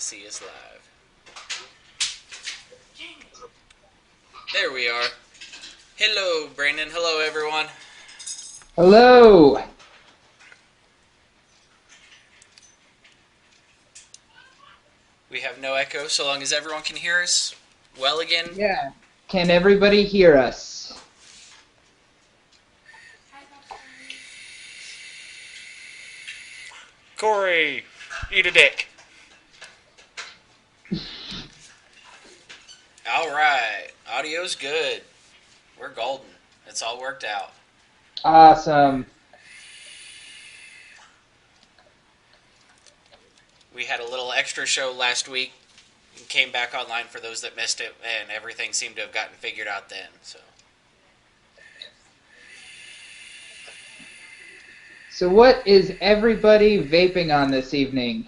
see us live. There we are. Hello, Brandon. Hello, everyone. Hello! We have no echo so long as everyone can hear us well again. Yeah. Can everybody hear us? Corey, eat a dick. Alright, audio's good. We're golden. It's all worked out. Awesome. We had a little extra show last week. Came back online for those that missed it, and everything seemed to have gotten figured out then. So what is everybody vaping on this evening?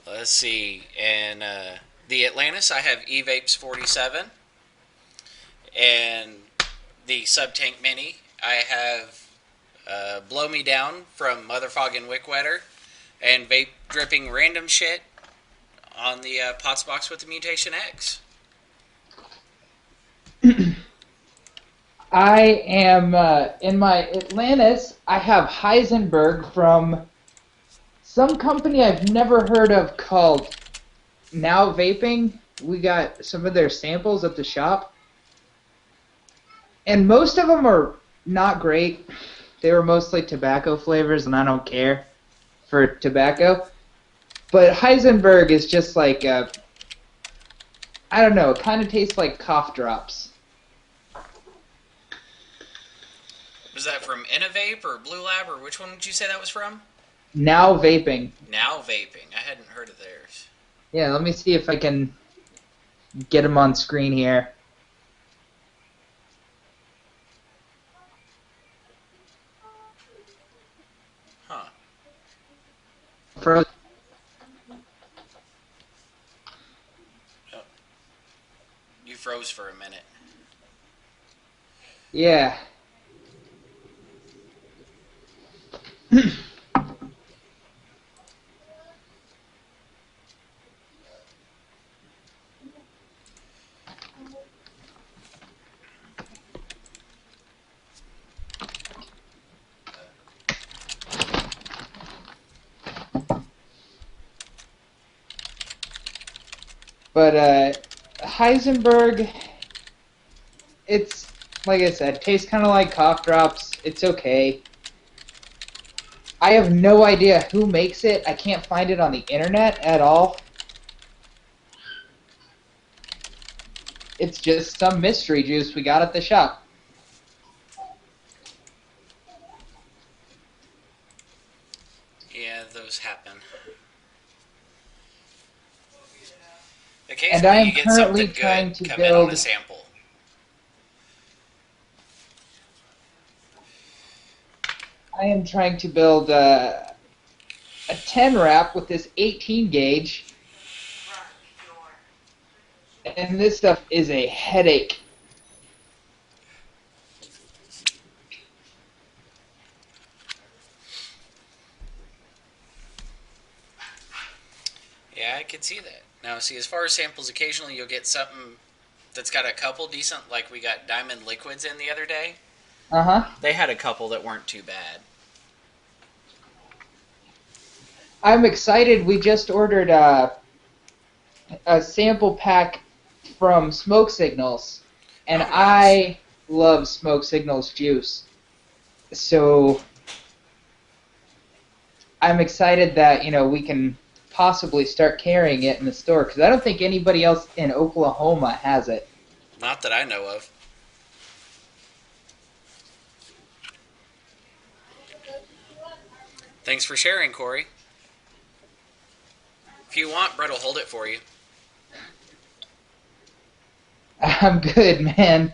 Let's see. In the Atlantis, I have E-Vapes 47. And the Sub-Tank Mini, I have Blow Me Down from Motherfog and Wickwetter. And vape dripping random shit on the Pots box with the Mutation X. I am, in my Atlantis, I have Heisenberg from some company I've never heard of called Now Vaping. We got some of their samples at the shop. And most of them are not great. They were mostly tobacco flavors, and I don't care for tobacco. But Heisenberg is just like, I don't know, it kind of tastes like cough drops. Was that from Innovape or Blue Lab, or which one did you say that was from? Now Vaping. Now Vaping. I hadn't heard of theirs. Yeah, let me see if I can get them on screen here. Huh. For Oh. You froze for a minute. Yeah. But Heisenberg, it's, like I said, tastes kind of like cough drops. It's okay. I have no idea who makes it. I can't find it on the internet at all. It's just some mystery juice we got at the shop. Yeah, those happen. And Occasionally I am you get currently something trying good to come in on a build sample. a 10 wrap with this 18 gauge, and this stuff is a headache. Yeah, I could see that. Now, see, as far as samples, occasionally you'll get something that's got a couple decent, like we got Diamond Liquids in the other day. Uh-huh. They had a couple that weren't too bad. I'm excited. We just ordered a sample pack from Smoke Signals, and Oh, nice. I love Smoke Signals juice. So I'm excited that, we can possibly start carrying it in the store, because I don't think anybody else in Oklahoma has it. Not that I know of. Thanks for sharing, Corey. If you want, Brett will hold it for you. I'm good, man.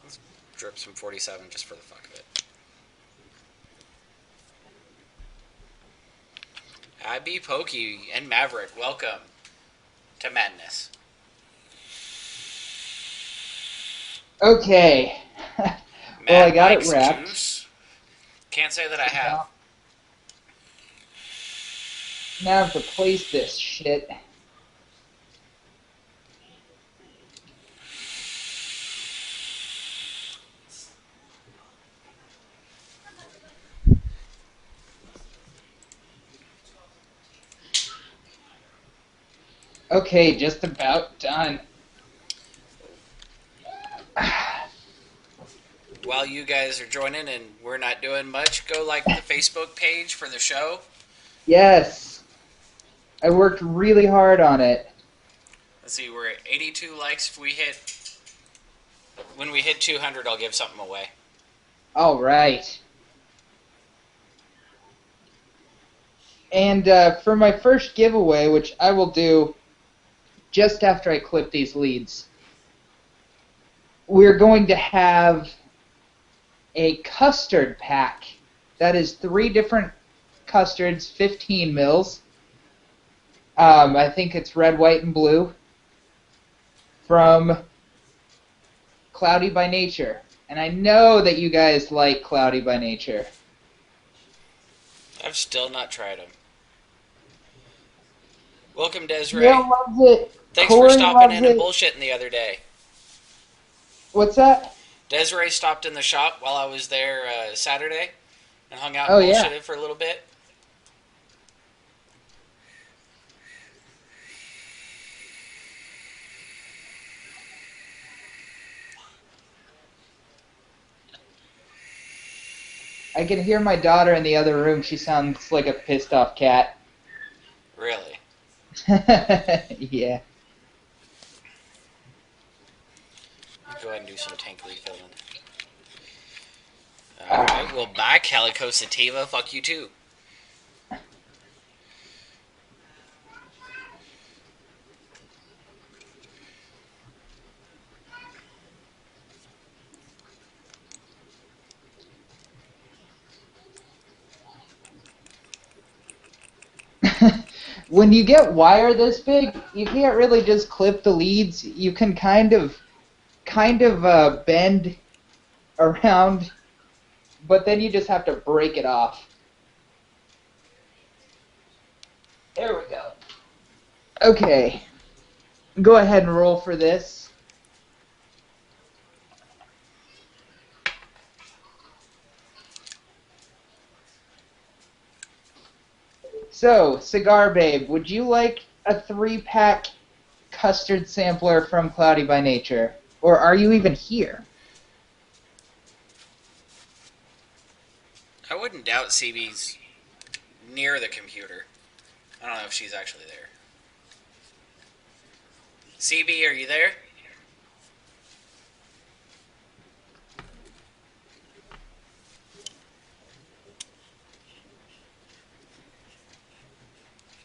Let's drip some 47 just for the fuck of it. IB Pokey and Maverick, welcome to Madness. Okay. Well, I Mad got it Mike's wrapped. juice. Can't say that I have. Now I have to place this shit. Okay, just about done. While you guys are joining and we're not doing much, go like the Facebook page for the show. Yes. I worked really hard on it. Let's see, we're at 82 likes. If we hit, when we hit 200, I'll give something away. All right. And for my first giveaway, which I will do just after I clip these leads, we're going to have a custard pack. That is 3 different custards, 15 mils. I think it's red, white, and blue from Cloudy by Nature. And I know that you guys like Cloudy by Nature. I've still not tried them. Welcome, Desiree. Neil loves it. Thanks Corey for stopping loves in it. and bullshitting the other day. What's that? Desiree stopped in the shop while I was there Saturday and hung out Oh, and yeah. bullshitted for a little bit. I can hear my daughter in the other room. She sounds like a pissed off cat. Really? Yeah. Go ahead and do some tank refilling. Alright, well, bye, Calico Sativa. Fuck you, too. When you get wire this big, you can't really just clip the leads. You can kind of bend around, but then you just have to break it off. There we go. Okay. Go ahead and roll for this. So, Cigar Babe, would you like a 3-pack custard sampler from Cloudy by Nature? Or are you even here? I wouldn't doubt CB's near the computer. I don't know if she's actually there. CB, are you there?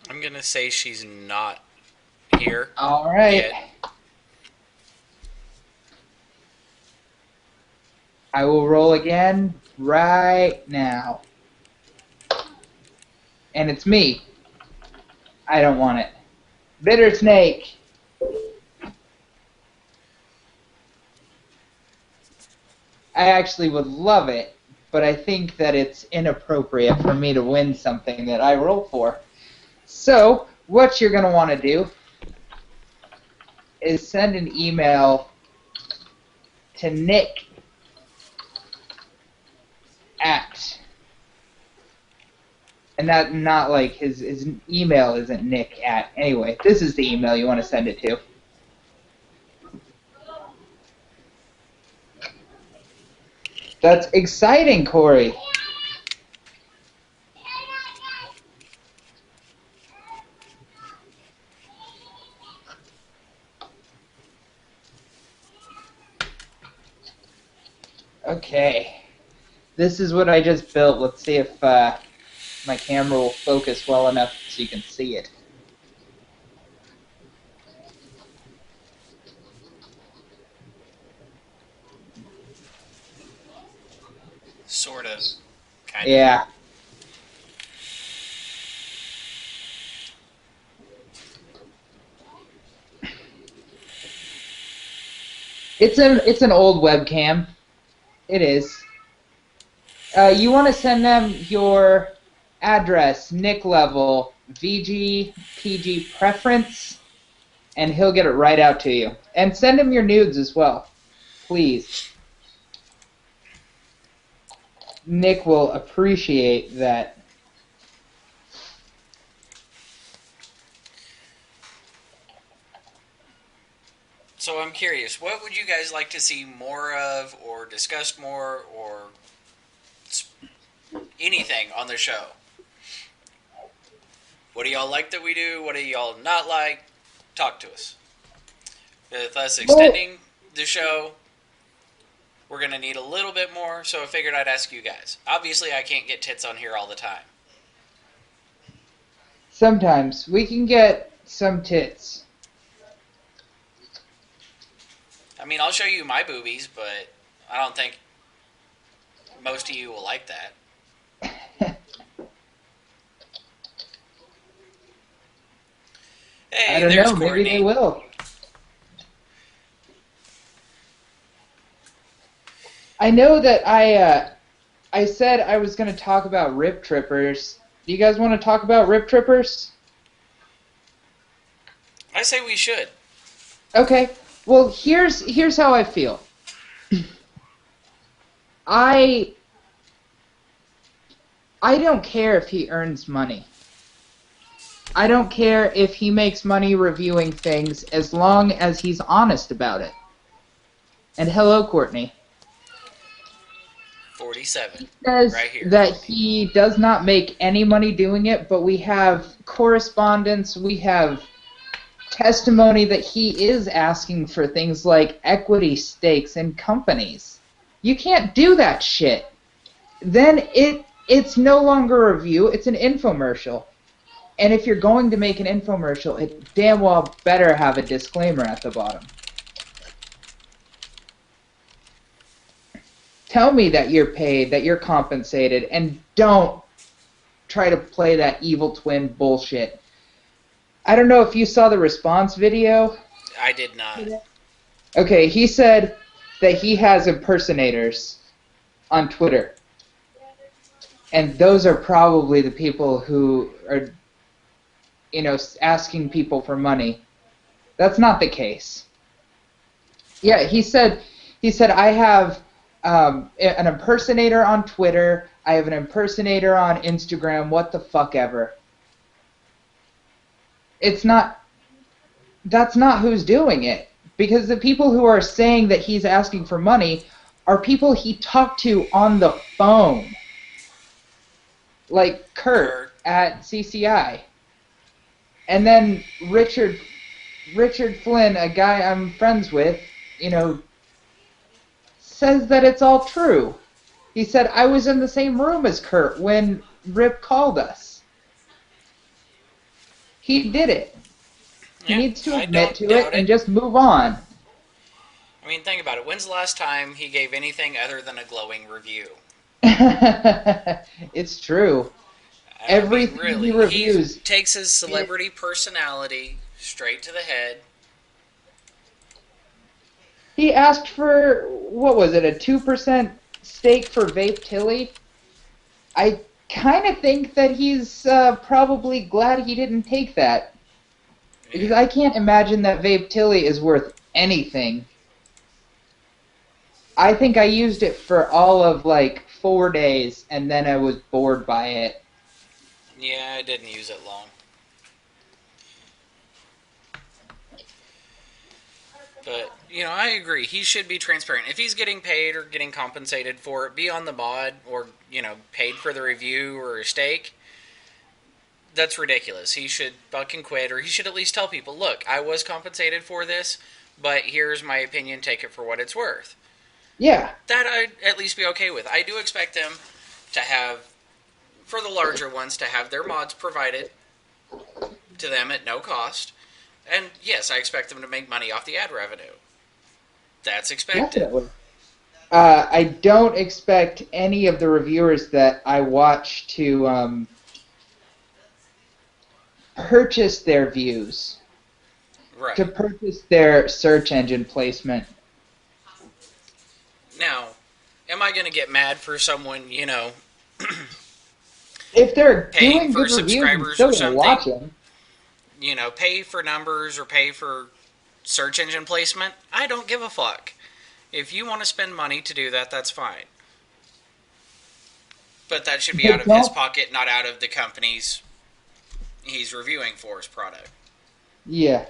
I'm gonna say she's not here. All right. Yet. I will roll again right now. And it's me. I don't want it. Bitter Snake. I actually would love it, but I think that it's inappropriate for me to win something that I roll for. So, what you're going to want to do is send an email to Nick at, and not like his email isn't Nick at. Anyway, this is the email you want to send it to. That's exciting, Corey. Okay. This is what I just built. Let's see if my camera will focus well enough so you can see it. Sort of. Kind of. Yeah. It's an old webcam. It is. You want to send them your address, nick level, VG, PG preference, and he'll get it right out to you. And send him your nudes as well, please. Nick will appreciate that. So I'm curious, what would you guys like to see more of, or discussed more, or anything on the show? What do y'all like that we do? What do y'all not like? Talk to us. With us extending the show, we're going to need a little bit more, so I figured I'd ask you guys. Obviously, I can't get tits on here all the time. Sometimes. We can get some tits. I mean, I'll show you my boobies, but I don't think most of you will like that. Hey, I don't there's know. Courtney. Maybe they will. I know that I said I was going to talk about rip trippers. Do you guys want to talk about rip trippers? I say we should. Okay. Well, here's how I feel. I don't care if he earns money. I don't care if he makes money reviewing things as long as he's honest about it. And hello, Courtney. 47. He says right here. that he does not make any money doing it, but we have correspondence, we have testimony that he is asking for things like equity stakes in companies. You can't do that shit. Then it's no longer a review, it's an infomercial. And if you're going to make an infomercial, it damn well better have a disclaimer at the bottom. Tell me that you're paid, that you're compensated, and don't try to play that evil twin bullshit. I don't know if you saw the response video. I did not. Okay, he said that he has impersonators on Twitter. And those are probably the people who are, asking people for money. That's not the case. Yeah, he said I have an impersonator on Twitter, I have an impersonator on Instagram, what the fuck ever. That's not who's doing it. Because the people who are saying that he's asking for money are people he talked to on the phone. Like Kurt at CCI. And then Richard Flynn, a guy I'm friends with, says that it's all true. He said, I was in the same room as Kurt when Rip called us. He did it. He needs to admit to it and just move on. I mean, think about it. When's the last time he gave anything other than a glowing review? It's true. Everything he reviews. He takes his celebrity personality straight to the head. He asked for, what was it, a 2% stake for Vape Tilly? I kind of think that he's probably glad he didn't take that. Because I can't imagine that Vape Tilly is worth anything. I think I used it for all of, 4 days, and then I was bored by it. Yeah, I didn't use it long. But, I agree. He should be transparent. If he's getting paid or getting compensated for it, be on the mod or, paid for the review or a stake. That's ridiculous. He should fucking quit, or he should at least tell people, look, I was compensated for this, but here's my opinion, take it for what it's worth. Yeah. That I'd at least be okay with. I do expect them to have, for the larger ones, to have their mods provided to them at no cost. And yes, I expect them to make money off the ad revenue. That's expected. Definitely. I don't expect any of the reviewers that I watch to purchase their views. Right. To purchase their search engine placement. Now, am going to get mad for someone, you know, If they're paying doing for good reviews, I'm subscribers still or gonna watch something. them. You know, pay for numbers or pay for search engine placement. I don't give a fuck. If you want to spend money to do that, that's fine. But that should be out But of his don't. pocket, not out of the company's he's reviewing for his product. Yeah.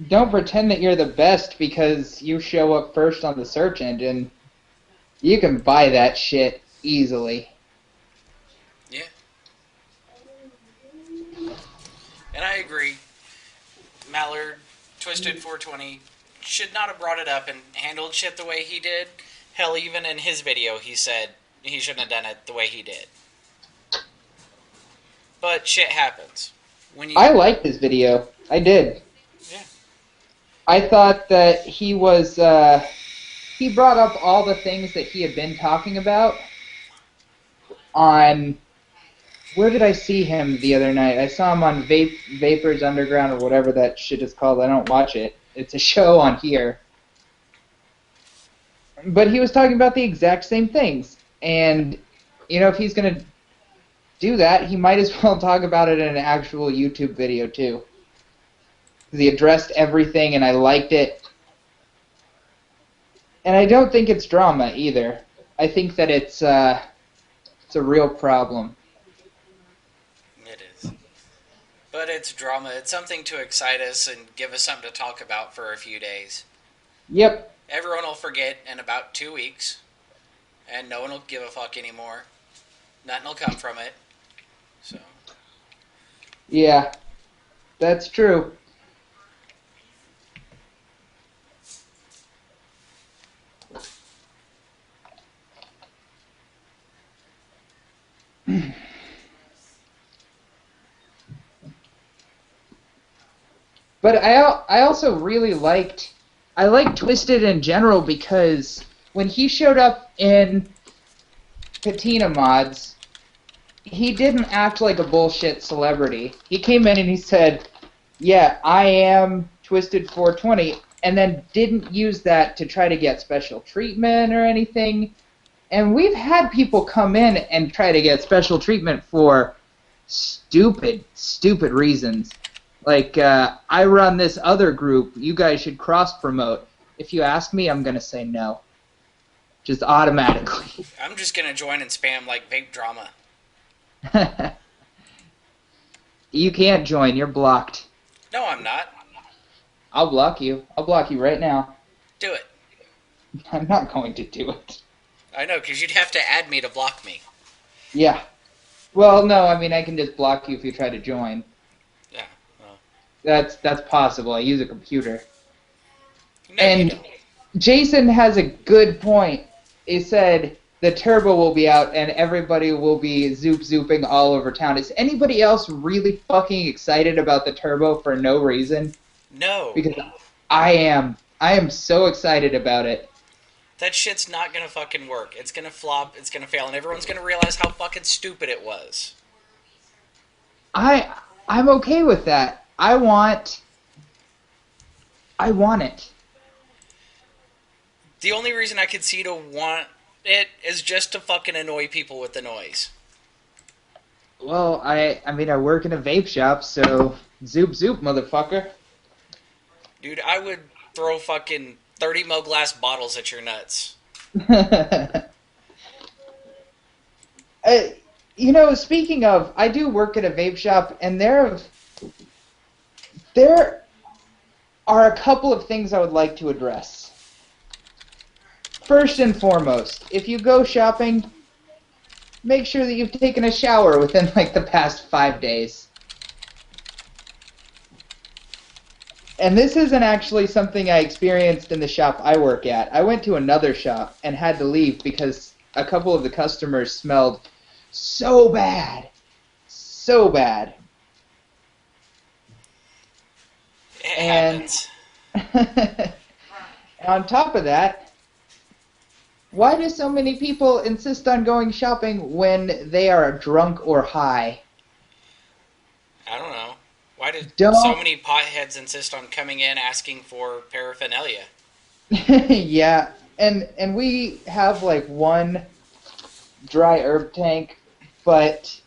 Don't pretend that you're the best because you show up first on the search engine. You can buy that shit easily. Yeah. And I agree. Mallard, Twisted 420, should not have brought it up and handled shit the way he did. Hell, even in his video, he said he shouldn't have done it the way he did. But shit happens. When you, I liked his video. I did. Yeah. I thought that he was, he brought up all the things that he had been talking about on, where did I see him the other night? I saw him on Vapors Underground or whatever that shit is called. I don't watch it. It's a show on here. But he was talking about the exact same things. And, you know, if he's going to do that, he might as well talk about it in an actual YouTube video, too. Because he addressed everything, and I liked it. And I don't think it's drama, either. I think that it's a real problem. It is. But it's drama. It's something to excite us and give us something to talk about for a few days. Yep. Everyone will forget in about 2 weeks, and no one will give a fuck anymore. Nothing will come from it. So. Yeah. That's true. But I also really liked Twisted in general because when he showed up in Patina Mods, he didn't act like a bullshit celebrity. He came in and he said, "Yeah, I am Twisted 420," and then didn't use that to try to get special treatment or anything. And we've had people come in and try to get special treatment for stupid reasons. Like, I run this other group. You guys should cross-promote. If you ask me, I'm going to say no. Just automatically. I'm just going to join and spam like vape drama. You can't join. You're blocked. No, I'm not. I'll block you. I'll block you right now. Do it. I'm not going to do it. I know, because you'd have to add me to block me. Yeah. Well, no, I mean, I can just block you if you try to join. Yeah. Well. That's possible. I use a computer. No, and you don't. Jason has a good point. He said the turbo will be out and everybody will be zooping all over town. Is anybody else really fucking excited about the turbo for no reason? No. Because I am. I am so excited about it. That shit's not gonna fucking work. It's gonna flop, it's gonna fail, and everyone's gonna realize how fucking stupid it was. I'm okay with that. I want it. The only reason I could see to want it is just to fucking annoy people with the noise. Well, I mean, I work in a vape shop, so zoop, motherfucker. Dude, I would throw fucking 30 ml glass bottles at your nuts. You know, speaking of, I do work at a vape shop, and there are a couple of things I would like to address. First and foremost, if you go shopping, make sure that you've taken a shower within, like, the past 5 days. And this isn't actually something I experienced in the shop I work at. I went to another shop and had to leave because a couple of the customers smelled so bad. So bad. It happens. And on top of that, why do so many people insist on going shopping when they are drunk or high? I don't know. Why did Don't- so many potheads insist on coming in asking for paraphernalia? Yeah, and we have like one dry herb tank, but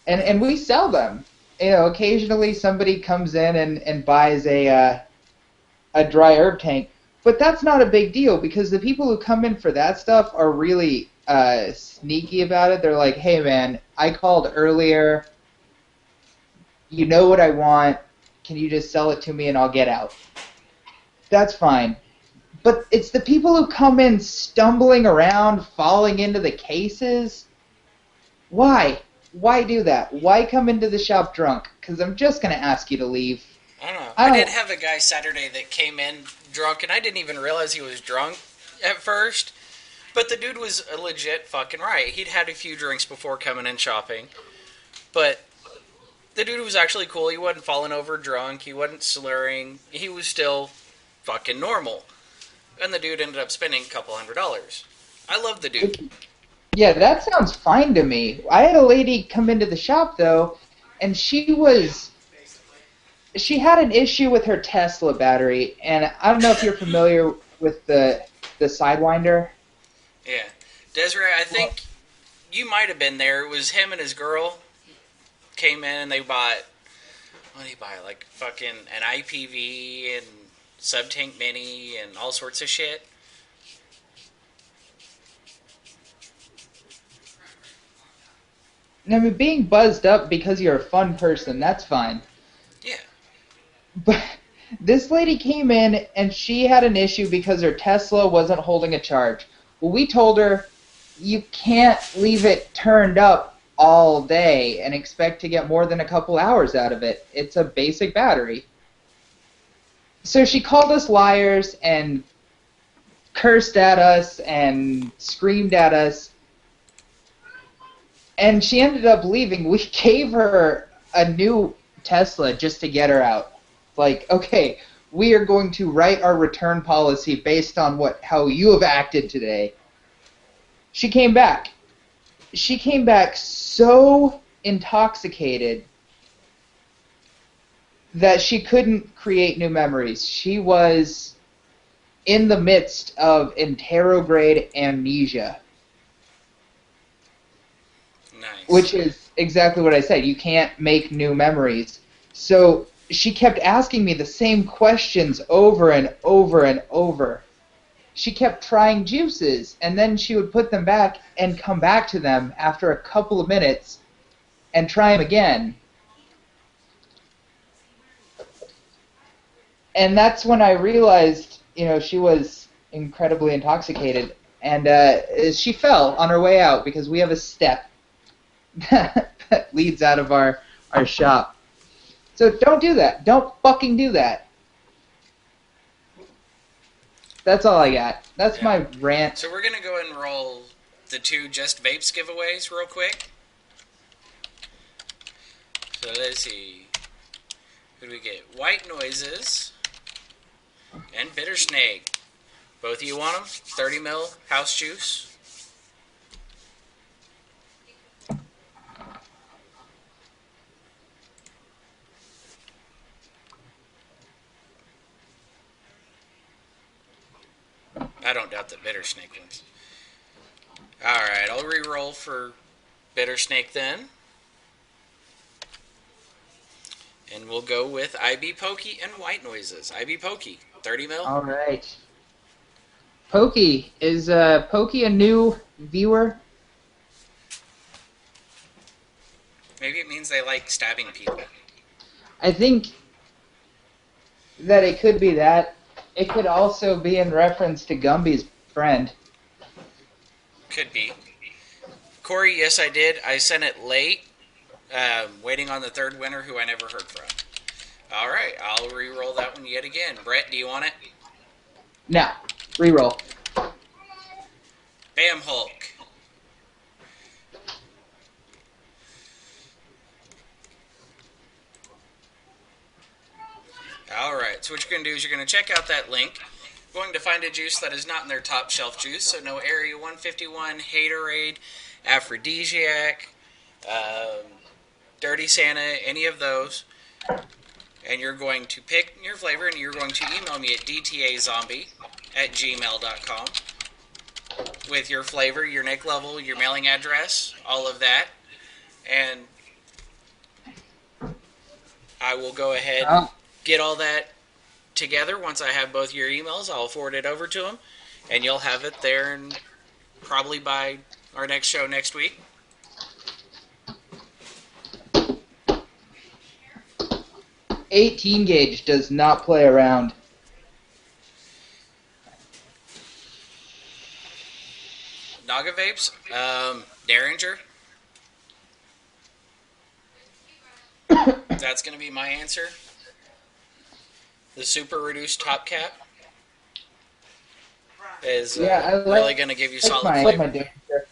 and we sell them. You know, occasionally somebody comes in and buys a dry herb tank, but that's not a big deal because the people who come in for that stuff are really sneaky about it. They're like, "Hey, man, I called earlier. You know what I want. Can you just sell it to me and I'll get out?" That's fine. But it's the people who come in stumbling around, falling into the cases. Why? Why do that? Why come into the shop drunk? Because I'm just going to ask you to leave. I don't know. I I don't. did have a guy Saturday that came in drunk, and I didn't even realize he was drunk at first. But the dude was a legit fucking right. He'd had a few drinks before coming in shopping. But the dude was actually cool. He wasn't falling over drunk. He wasn't slurring. He was still fucking normal. And the dude ended up spending a couple $100. I love the dude. Yeah, that sounds fine to me. I had a lady come into the shop, though, and she had an issue with her Tesla battery, and I don't know if you're familiar with the Sidewinder. Yeah. Desiree, I think you might have been there. It was him and his girl came in and they bought, what did he buy? Like fucking an IPV and Subtank Mini and all sorts of shit. And I mean, being buzzed up because you're a fun person, that's fine. Yeah. But this lady came in and she had an issue because her Tesla wasn't holding a charge. Well, we told her you can't leave it turned up all day and expect to get more than a couple hours out of it. It's a basic battery. So she called us liars and cursed at us and screamed at us. And she ended up leaving. We gave her a new Tesla just to get her out. Like, okay, we are going to write our return policy based on how you have acted today. She came back. She came back so intoxicated that she couldn't create new memories. She was in the midst of interrograde amnesia. Nice. Which is exactly what I said. You can't make new memories. So she kept asking me the same questions over and over and over. She kept trying juices, and then she would put them back and come back to them after a couple of minutes and try them again. And that's when I realized, she was incredibly intoxicated. And she fell on her way out because we have a step that leads out of our shop. So don't do that. Don't fucking do that. That's all I got. That's my rant. So we're going to go and roll the 2 Just Vapes giveaways real quick. So let's see. Who do we get? White Noises and Bitter Snake. Both of you want them? 30 ml house juice. I don't doubt that Bitter Snake wins. Alright, I'll re-roll for Bitter Snake then. And we'll go with IB Pokey and White Noises. IB Pokey, 30 mil. All right. Pokey. Is Pokey a new viewer? Maybe it means they like stabbing people. I think that it could be that. It could also be in reference to Gumby's friend. Could be. Corey, yes, I did. I sent it late. Waiting on the 3rd winner who I never heard from. All right, I'll re-roll that one yet again. Brett, do you want it? No. Reroll. Bam Hulk. Alright, so what you're going to do is you're going to check out that link. Going to find a juice that is not in their top shelf juice, so no Area 151, Haterade, Aphrodisiac, Dirty Santa, any of those. And you're going to pick your flavor and you're going to email me at dtazombie at gmail.com with your flavor, your nick level, your mailing address, all of that. And I will go ahead and Oh, get all that together. Once I have both your emails, I'll forward it over to them, and you'll have it there and probably by our next show next week. 18 gauge does not play around. Naga Vapes, Derringer. That's going to be my answer. The super reduced top cap is really going to give you solid my flavor. Derringer.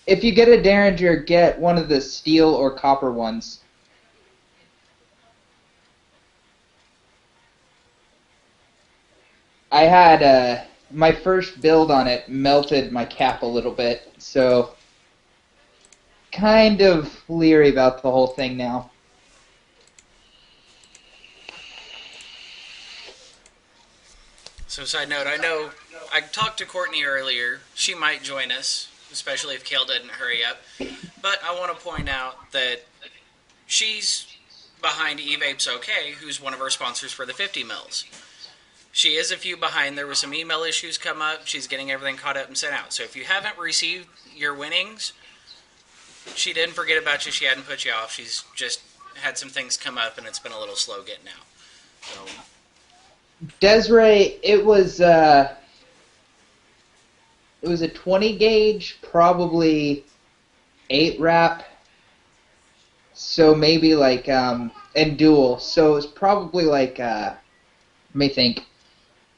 If you get a Derringer, get one of the steel or copper ones. I had my first build on it melted my cap a little bit, so kind of leery about the whole thing now. So, side note, I know I talked to Courtney earlier. She might join us, especially if Cale doesn't hurry up. But I want to point out that she's behind eVapes OK, who's one of our sponsors for the 50 mils. She is a few behind. There were some email issues come up. She's getting everything caught up and sent out. So if you haven't received your winnings, she didn't forget about you. She hadn't put you off. She's just had some things come up, and it's been a little slow getting out. So, Desiree, it was a 20 gauge, probably 8 wrap. So maybe like and dual. So it's probably like let me think,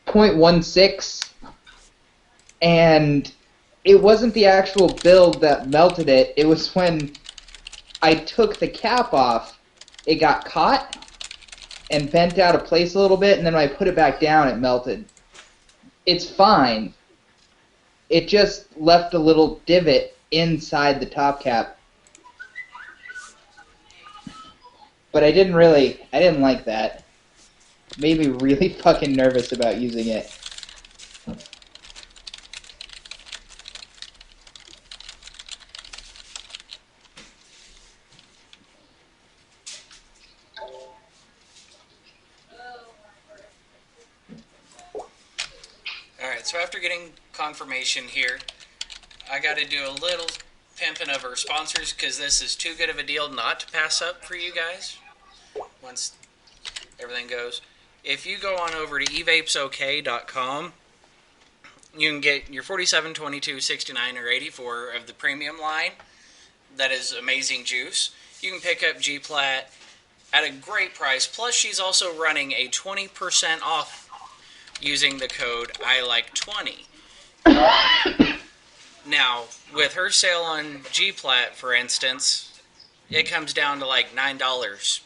0.16, and it wasn't the actual build that melted it. It was when I took the cap off, it got caught and bent out of place a little bit, and then when I put it back down, it melted. It's fine. It just left a little divot inside the top cap. But I didn't like that. Made me really fucking nervous about using it. Alright, so after getting confirmation here, I got to do a little pimping of our sponsors because this is too good of a deal not to pass up for you guys once everything goes. If you go on over to evapesok.com, you can get your 47, 22, 69, or 84 of the premium line. That is amazing juice. You can pick up G-Plat at a great price. Plus, she's also running a 20% off using the code ILIKE20. Now, with her sale on G-Plat, for instance, it comes down to like $9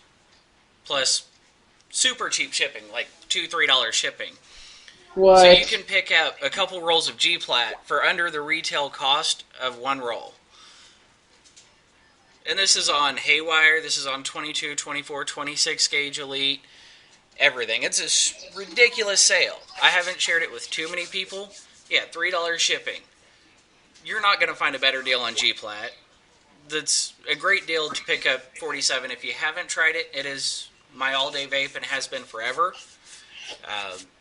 plus super cheap shipping, like $2-3 shipping. What? So you can pick up a couple rolls of G-Plat for under the retail cost of one roll. And this is on Haywire, this is on 22, 24, 26 gauge Elite, everything. It's a ridiculous sale. I haven't shared it with too many people. Yeah, $3 shipping. You're not going to find a better deal on G-Plat. That's a great deal to pick up 47. If you haven't tried it, it is my all-day vape and has been forever.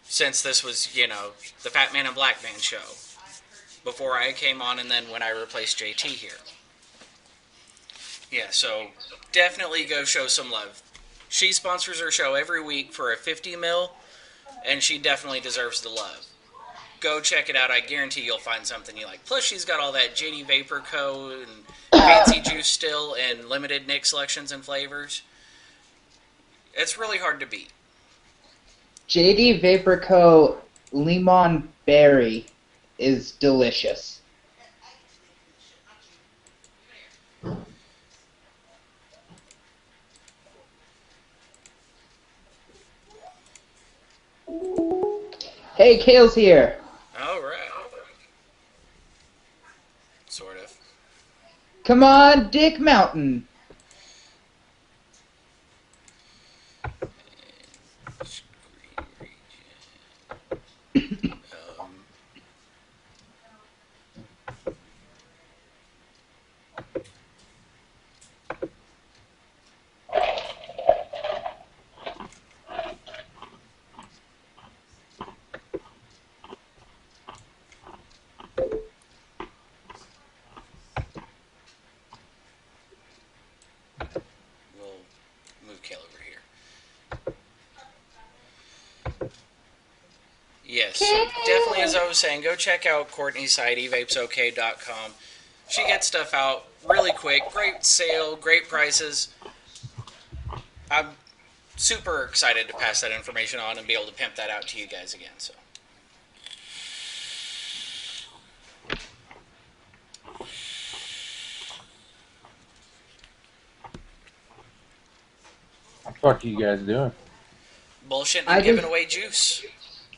Since this was, the Fat Man and Black Man show. Before I came on and then when I replaced JT here. Yeah, so definitely go show some love. She sponsors her show every week for a 50 mil, and she definitely deserves the love. Go check it out. I guarantee you'll find something you like. Plus, she's got all that JD Vapor Co. and Fancy Juice still and limited Nick selections and flavors. It's really hard to beat. JD Vapor Co. Limon Berry is delicious. Hey, Cale's here. All right. Sort of. Come on, Dick Mountain. Yes, so definitely, as I was saying, go check out Courtney's site, evapesok.com. She gets stuff out really quick. Great sale, great prices. I'm super excited to pass that information on and be able to pimp that out to you guys again. So. What the fuck are you guys doing? Bullshitting and giving away juice.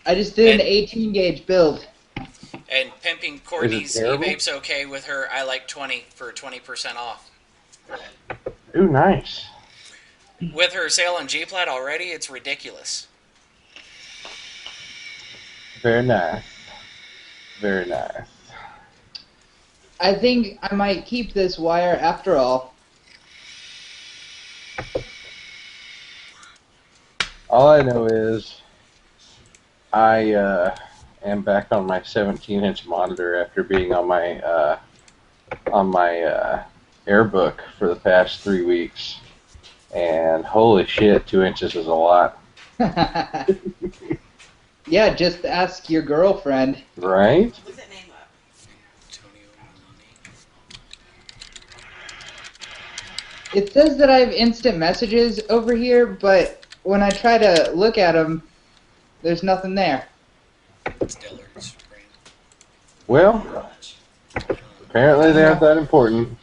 I just did an 18 gauge build. And pimping Courtney's E-Vapes okay with her I Like 20 for 20% off. Ooh, nice. With her sale on G-Plat already, it's ridiculous. Very nice. Very nice. I think I might keep this wire after all. All I know is I am back on my 17-inch monitor after being on my Airbook for the past 3 weeks, and holy shit, 2 inches is a lot. Yeah, just ask your girlfriend. Right? Look that name up. It says that I have instant messages over here, but when I try to look at them, there's nothing there. It's Dillard's brand. Well, apparently they aren't that important.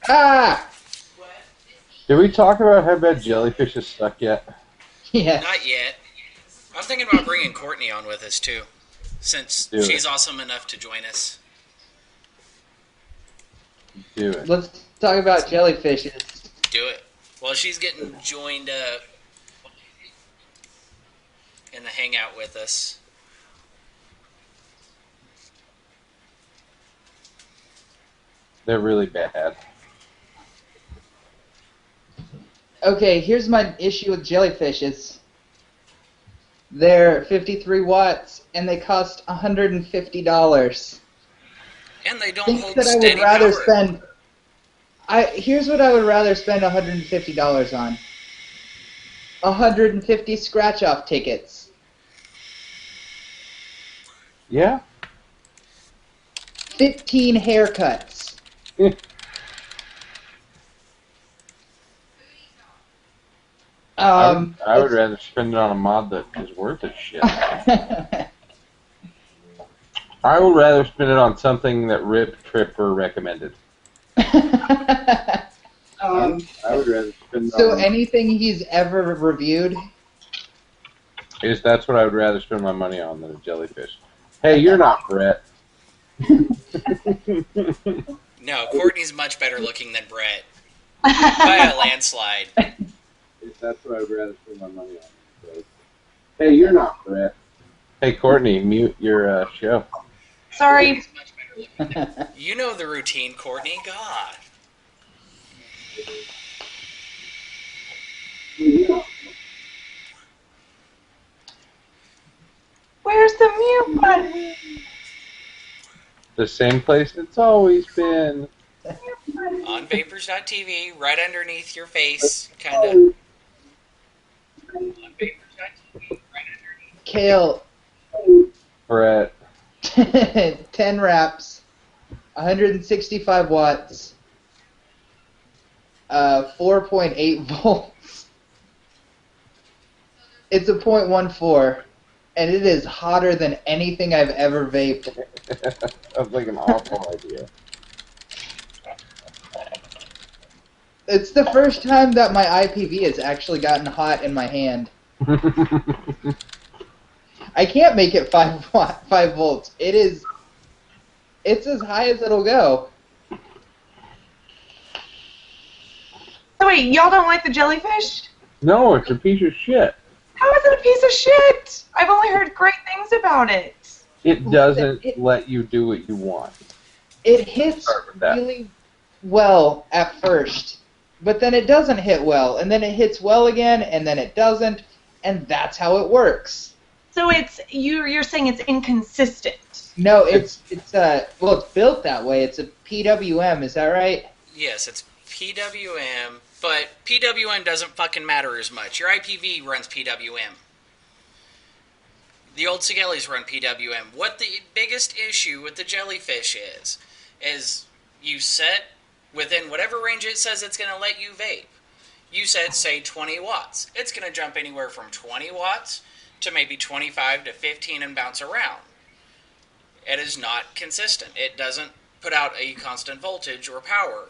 Ah! What? Did we talk about how bad jellyfish is stuck yet? Yes. Not yet. I'm thinking about bringing Courtney on with us, too. Since Do it. she's awesome enough to join us. Do it. Let's talk about jellyfishes. Do it. Well, she's getting joined up in the hangout with us. They're really bad. Okay, here's my issue with jellyfishes. They're 53 watts, and they cost $150. And they don't Things hold that I steady would rather power. spend. Here's what I would rather spend $150 on. 150 scratch-off tickets. Yeah? 15 haircuts. I would rather spend it on a mod that is worth its shit. I would rather spend it on something that Rip Tripper recommended. I would rather spend it So on... anything he's ever reviewed? That's what I would rather spend my money on than a jellyfish. Hey, you're not Brett. No, Courtney's much better looking than Brett. By a landslide. That's what I would rather spend my money on. Hey, you're not Brett. Hey, Courtney, mute your show. Sorry. You know the routine, Courtney. God. Where's the mute button? The same place it's always been. On Vapors.tv, right underneath your face, kind of. On Vapors.tv, right underneath. Cale, Brett. 10 wraps, 165 watts, 4.8 volts. It's a .14, and it is hotter than anything I've ever vaped. Sounds like an awful idea. It's the first time that my IPV has actually gotten hot in my hand. I can't make it 5 volts. It's as high as it'll go. So wait, y'all don't like the jellyfish? No, it's a piece of shit. How is it a piece of shit? I've only heard great things about it. It doesn't let you do what you want. It hits Sorry about that. really well at first, but then it doesn't hit well, and then it hits well again, and then it doesn't, and that's how it works. So you're saying it's inconsistent. No, it's built that way. It's a PWM, is that right? Yes, it's PWM, but PWM doesn't fucking matter as much. Your IPV runs PWM. The old Sigelis run PWM. What the biggest issue with the jellyfish is you set within whatever range it says it's going to let you vape. You set, say, 20 watts. It's going to jump anywhere from 20 watts to maybe 25 to 15 and bounce around. It is not consistent. It doesn't put out a constant voltage or power.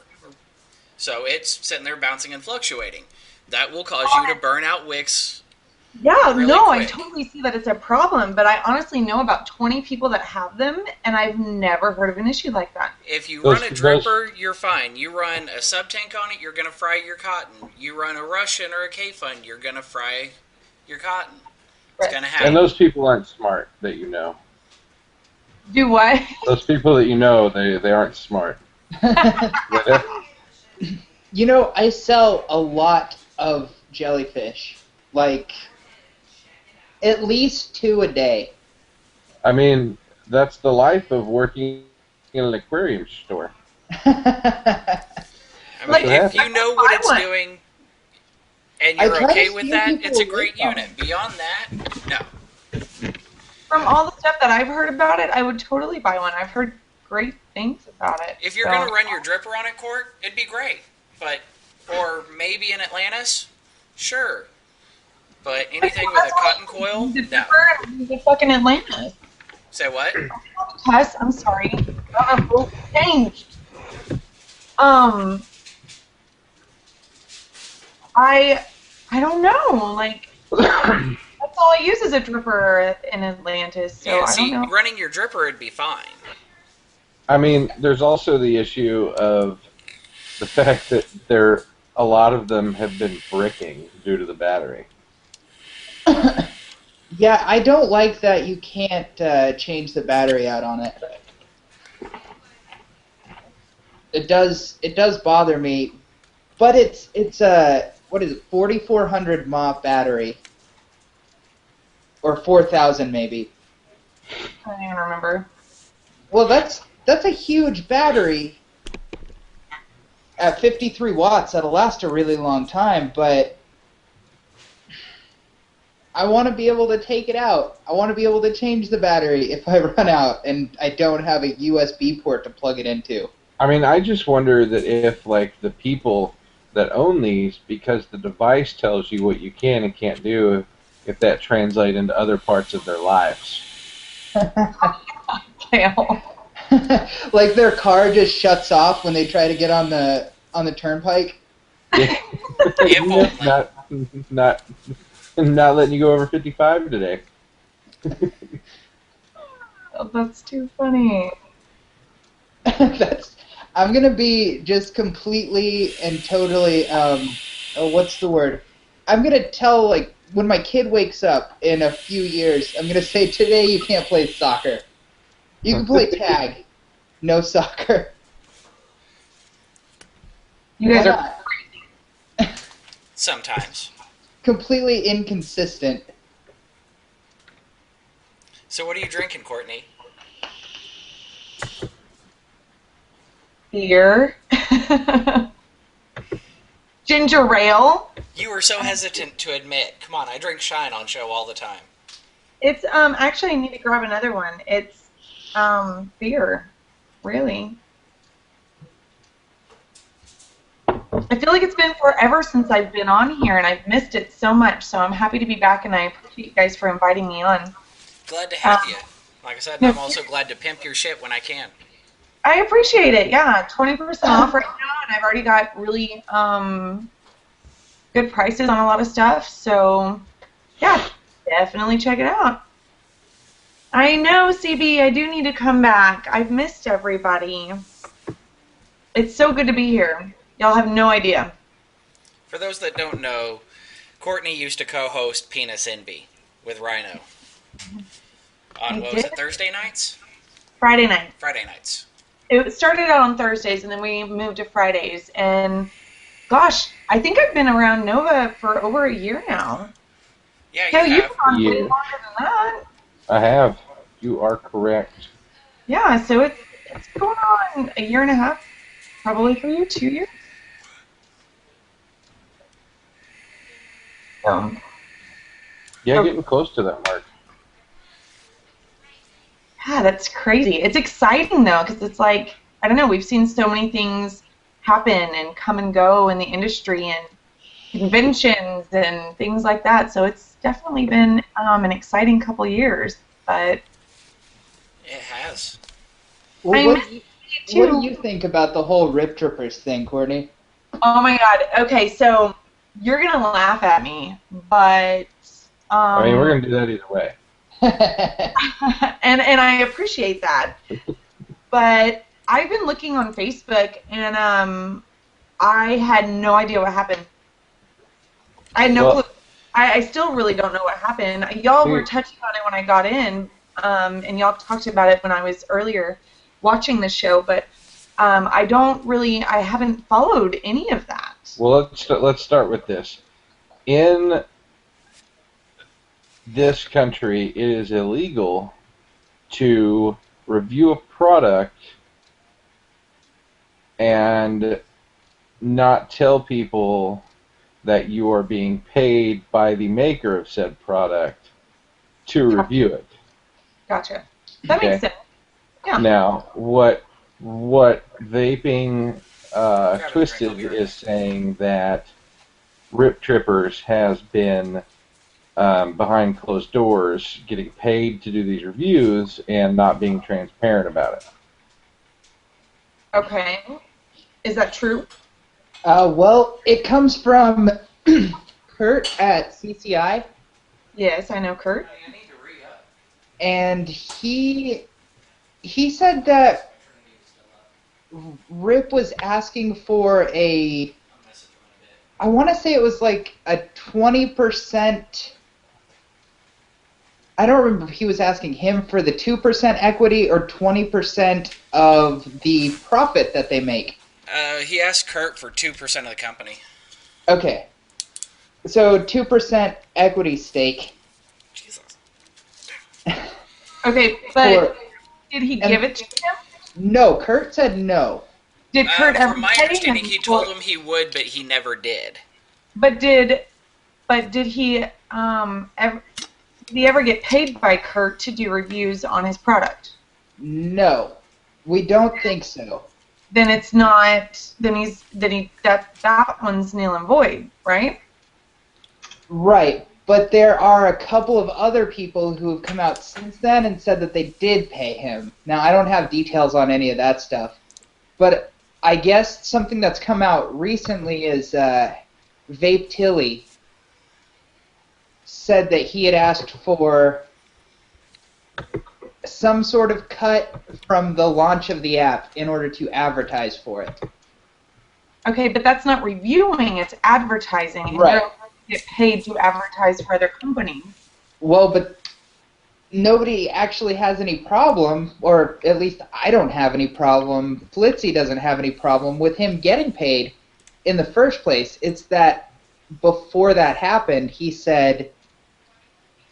So it's sitting there bouncing and fluctuating. That will cause you to burn out wicks. Yeah, really no, I quick. totally see that it's a problem, but I honestly know about 20 people that have them, and I've never heard of an issue like that. If you Those- run a dripper, you're fine. You run a sub-tank on it, you're going to fry your cotton. You run a Russian or a K-Fun, you're going to fry your cotton. It's going to happen. And those people aren't smart that you know. Do what? Those people that you know, they aren't smart. You know, I sell a lot of jellyfish. Like, at least 2 a day. I mean, that's the life of working in an aquarium store. I mean, Like, if you know what it's I want- doing and I you're try to okay with steer that, people it's a away great from unit. Beyond that, no. From all the stuff that I've heard about it, I would totally buy one. I've heard great things about it. If you're so. going to run your dripper on it, Court, it'd be great. But, or maybe in Atlantis, sure. But anything with a cotton coil, The no. dripper, the fucking Atlantis. Say what? Tess, I'm sorry. Changed. I don't know. Like, that's all I use is a dripper in Atlantis, so Yeah, I see, don't know. running your dripper would be fine. I mean, there's also the issue of the fact that a lot of them have been bricking due to the battery. Yeah, I don't like that you can't change the battery out on it. It does bother me, but it's what is it, 4400 mAh battery, or 4000 maybe. I don't even remember. Well, that's a huge battery. At 53 watts, that'll last a really long time, but I want to be able to take it out. I want to be able to change the battery if I run out and I don't have a USB port to plug it into. I mean, I just wonder that if, like, the people that own these, because the device tells you what you can and can't do, if that translates into other parts of their lives. Fail. Like their car just shuts off when they try to get on the turnpike. If only. Not letting you go over 55 today. Oh, that's too funny. I'm gonna be just completely and totally what's the word? I'm gonna tell, like, when my kid wakes up in a few years, I'm gonna say, today you can't play soccer. You can play tag, no soccer. You guys Why are not? Sometimes. Completely inconsistent. So what are you drinking, Courtney? beer. Ginger ale. You were so hesitant to admit. Come on, I drink Shine on show all the time. It's actually I need to grab another one. It's beer. Really. I feel like it's been forever since I've been on here, and I've missed it so much, so I'm happy to be back, and I appreciate you guys for inviting me on. Glad to have you. Like I said, I'm also glad to pimp your shit when I can. I appreciate it, yeah. 20% off right now, and I've already got really good prices on a lot of stuff, so yeah, definitely check it out. I know, CB, I do need to come back. I've missed everybody. It's so good to be here. Y'all have no idea. For those that don't know, Courtney used to co-host Penis Envy with Rhino. On, what was it, Thursday nights? Friday night. Friday nights. It started out on Thursdays, and then we moved to Fridays. And, gosh, I think I've been around Nova for over a year now. Yeah, Hell, you you've have. gone way Yeah. longer than that. I have. You are correct. Yeah, so it's going on a year and a half, probably for you, 2 years. Yeah, Oh. getting close to that mark. Yeah, that's crazy. It's exciting though, because it's like, I don't know, we've seen so many things happen and come and go in the industry and conventions and things like that. So it's definitely been an exciting couple years. But It has. Well, I what, miss do you, it what do too. you think about the whole Rip Trippers thing, Courtney? Oh my God. Okay, so you're gonna laugh at me, but I mean, we're going to do that either way. and I appreciate that. But I've been looking on Facebook, and I had no idea what happened. I had no Well, clue. I still really don't know what happened. Y'all were here, touching on it when I got in, and y'all talked about it when I was earlier watching the show, but I haven't followed any of that. well, let's start with this. In this country, it is illegal to review a product and not tell people that you are being paid by the maker of said product to review it. Gotcha. That Okay. makes sense. Yeah. Now, what Vaping Twisted is saying that Rip Trippers has been behind closed doors getting paid to do these reviews and not being transparent about it. Okay. Is that true? Well, it comes from Kurt at CCI, Yes, I know Kurt. I need to re-up. and he said that Rip was asking for a, I want to say it was like a 20%. I don't remember if he was asking him for the 2% equity or 20% of the profit that they make. He asked Kurt for 2% of the company. Okay. So 2% equity stake. Jesus. Okay, but Or- did he and- give it to him? No, Kurt said no. Did Kurt ever From my pay understanding, him he told him he would, but he never did. But did he ever get paid by Kurt to do reviews on his product? No. We don't think so. Then it's not. That one's nil and void, right? Right. But there are a couple of other people who have come out since then and said that they did pay him. Now, I don't have details on any of that stuff. But I guess something that's come out recently is Vape Tilly said that he had asked for some sort of cut from the launch of the app in order to advertise for it. Okay, but that's not reviewing; it's advertising. And Right. you don't get paid to advertise for other companies. Well, but nobody actually has any problem, or at least I don't have any problem, Flitzy doesn't have any problem with him getting paid in the first place. It's that before that happened, he said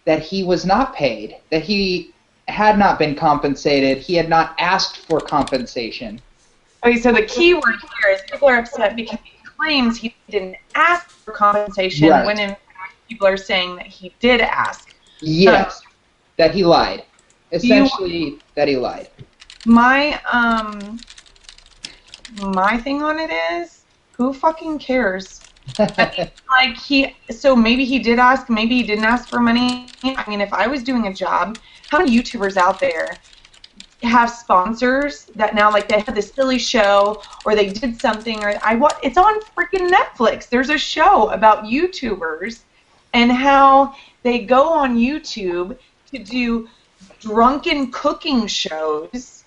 that he was not paid, that he had not been compensated, he had not asked for compensation. Okay, so the key word here is people are upset because he claims he didn't ask for compensation Right. when in fact people are saying that he did ask. Yes, that he lied. Essentially, that he lied. My thing on it is, who fucking cares? Like so maybe he did ask, maybe he didn't ask for money. I mean, if I was doing a job, how many YouTubers out there have sponsors that now, like, they had this silly show or they did something, or it's on freaking Netflix. There's a show about YouTubers and how they go on YouTube to do drunken cooking shows,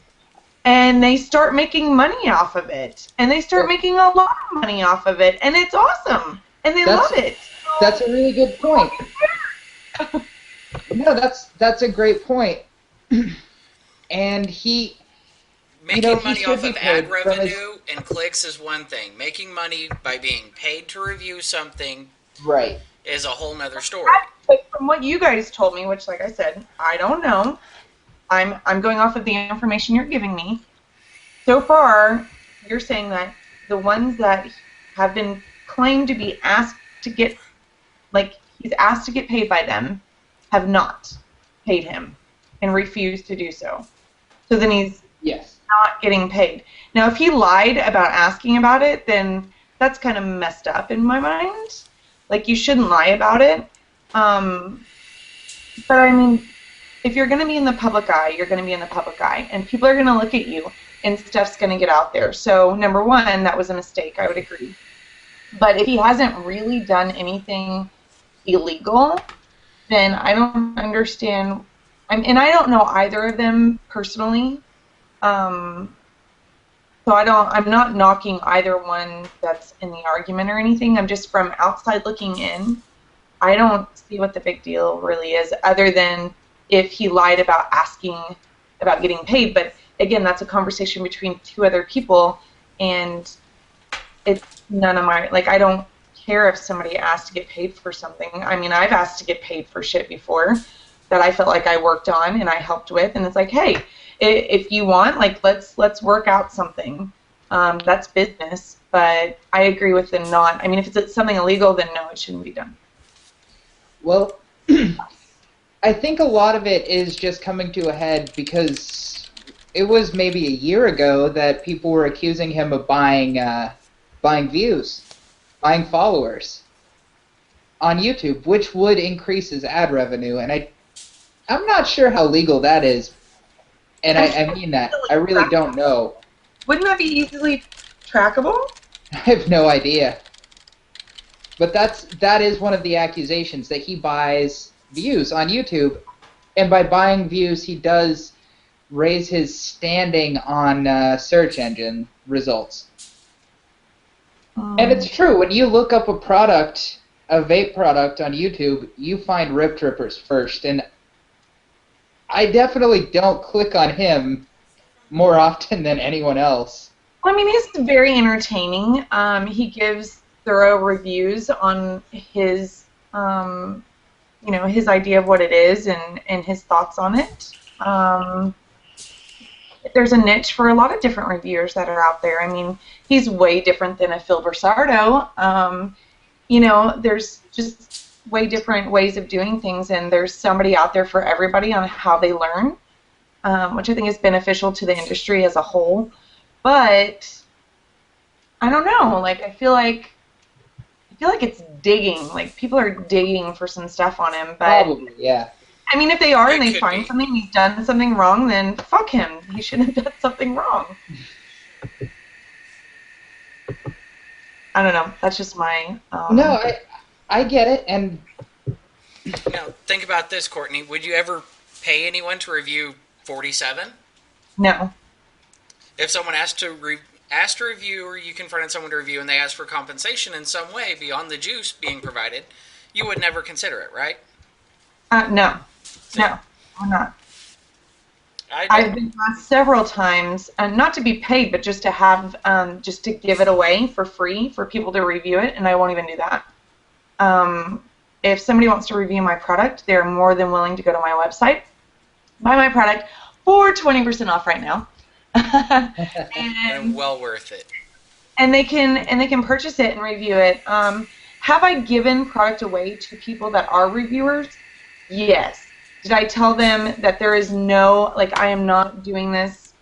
and they start making money off of it, and they start making a lot of money off of it, and it's awesome, and they love it. That's a really good point. No, that's a great point. And he, Making he money should off be of paid ad from his- revenue and clicks is one thing. Making money by being paid to review something right. is a whole nother story. But from what you guys told me, which, like I said, I don't know. I'm going off of the information you're giving me. So far, you're saying that the ones that have been claimed to be asked to get, like, he's asked to get paid by them, have not paid him and refused to do so. So then he's Yes. not getting paid. Now, if he lied about asking about it, then that's kind of messed up in my mind. Like, you shouldn't lie about it. But I mean, if you're going to be in the public eye, you're going to be in the public eye, and people are going to look at you, and stuff's going to get out there. So, number one, that was a mistake. I would agree. But if he hasn't really done anything illegal, then I don't understand. And I don't know either of them personally. So I'm not knocking either one that's in the argument or anything. I'm just from outside looking in. I don't see what the big deal really is, other than if he lied about asking about getting paid. But again, that's a conversation between two other people, and it's none of my, like, I don't care if somebody asked to get paid for something. I mean, I've asked to get paid for shit before that I felt like I worked on and I helped with, and it's like, hey, if you want, like, let's work out something. That's business, but I agree with the not. I mean, if it's something illegal, then no, it shouldn't be done. Well, I think a lot of it is just coming to a head because it was maybe a year ago that people were accusing him of buying views, buying followers on YouTube, which would increase his ad revenue, and I'm not sure how legal that is, and I mean that. I really don't know. Wouldn't that be easily trackable? I have no idea. But that is one of the accusations, that he buys views on YouTube, and by buying views, he does raise his standing on search engine results. And it's true, when you look up a vape product on YouTube, you find Rip Trippers first, and I definitely don't click on him more often than anyone else. Well, I mean, he's very entertaining. He gives thorough reviews on his, his idea of what it is and his thoughts on it. There's a niche for a lot of different reviewers that are out there. I mean, he's way different than a Phil Versardo. There's just way different ways of doing things, and there's somebody out there for everybody on how they learn, which I think is beneficial to the industry as a whole. But I don't know. Like, I feel like it's digging. Like, people are digging for some stuff on him. But Probably, yeah. I mean, if they are and they find something, he's done something wrong, then fuck him. He shouldn't have done something wrong. I don't know. That's just my... No, I get it, and... Now, think about this, Courtney. Would you ever pay anyone to review 47? No. If someone asked to review, or you confronted someone to review, and they asked for compensation in some way beyond the juice being provided, you would never consider it, right? No. See? No, I'm not. I've been asked several times, and not to be paid, but just to have, just to give it away for free for people to review it, and I won't even do that. If somebody wants to review my product, they're more than willing to go to my website, buy my product for 20% off right now. And well worth it. And they can purchase it and review it. Have I given product away to people that are reviewers? Yes. Did I tell them that there is no, like, I am not doing this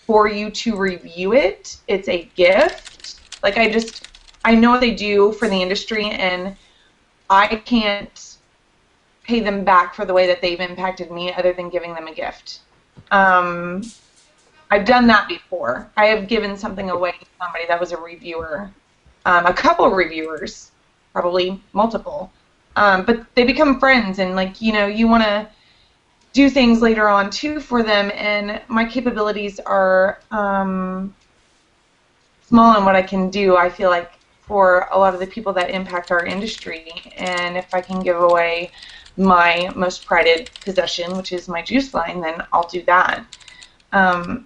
for you to review it? It's a gift. Like, I know what they do for the industry, and I can't pay them back for the way that they've impacted me other than giving them a gift. I've done that before. I have given something away to somebody that was a reviewer. A couple of reviewers, probably multiple. But they become friends, and, like, you want to do things later on, too, for them, and my capabilities are small in what I can do, I feel like, for a lot of the people that impact our industry. And if I can give away my most prided possession, which is my juice line, then I'll do that. I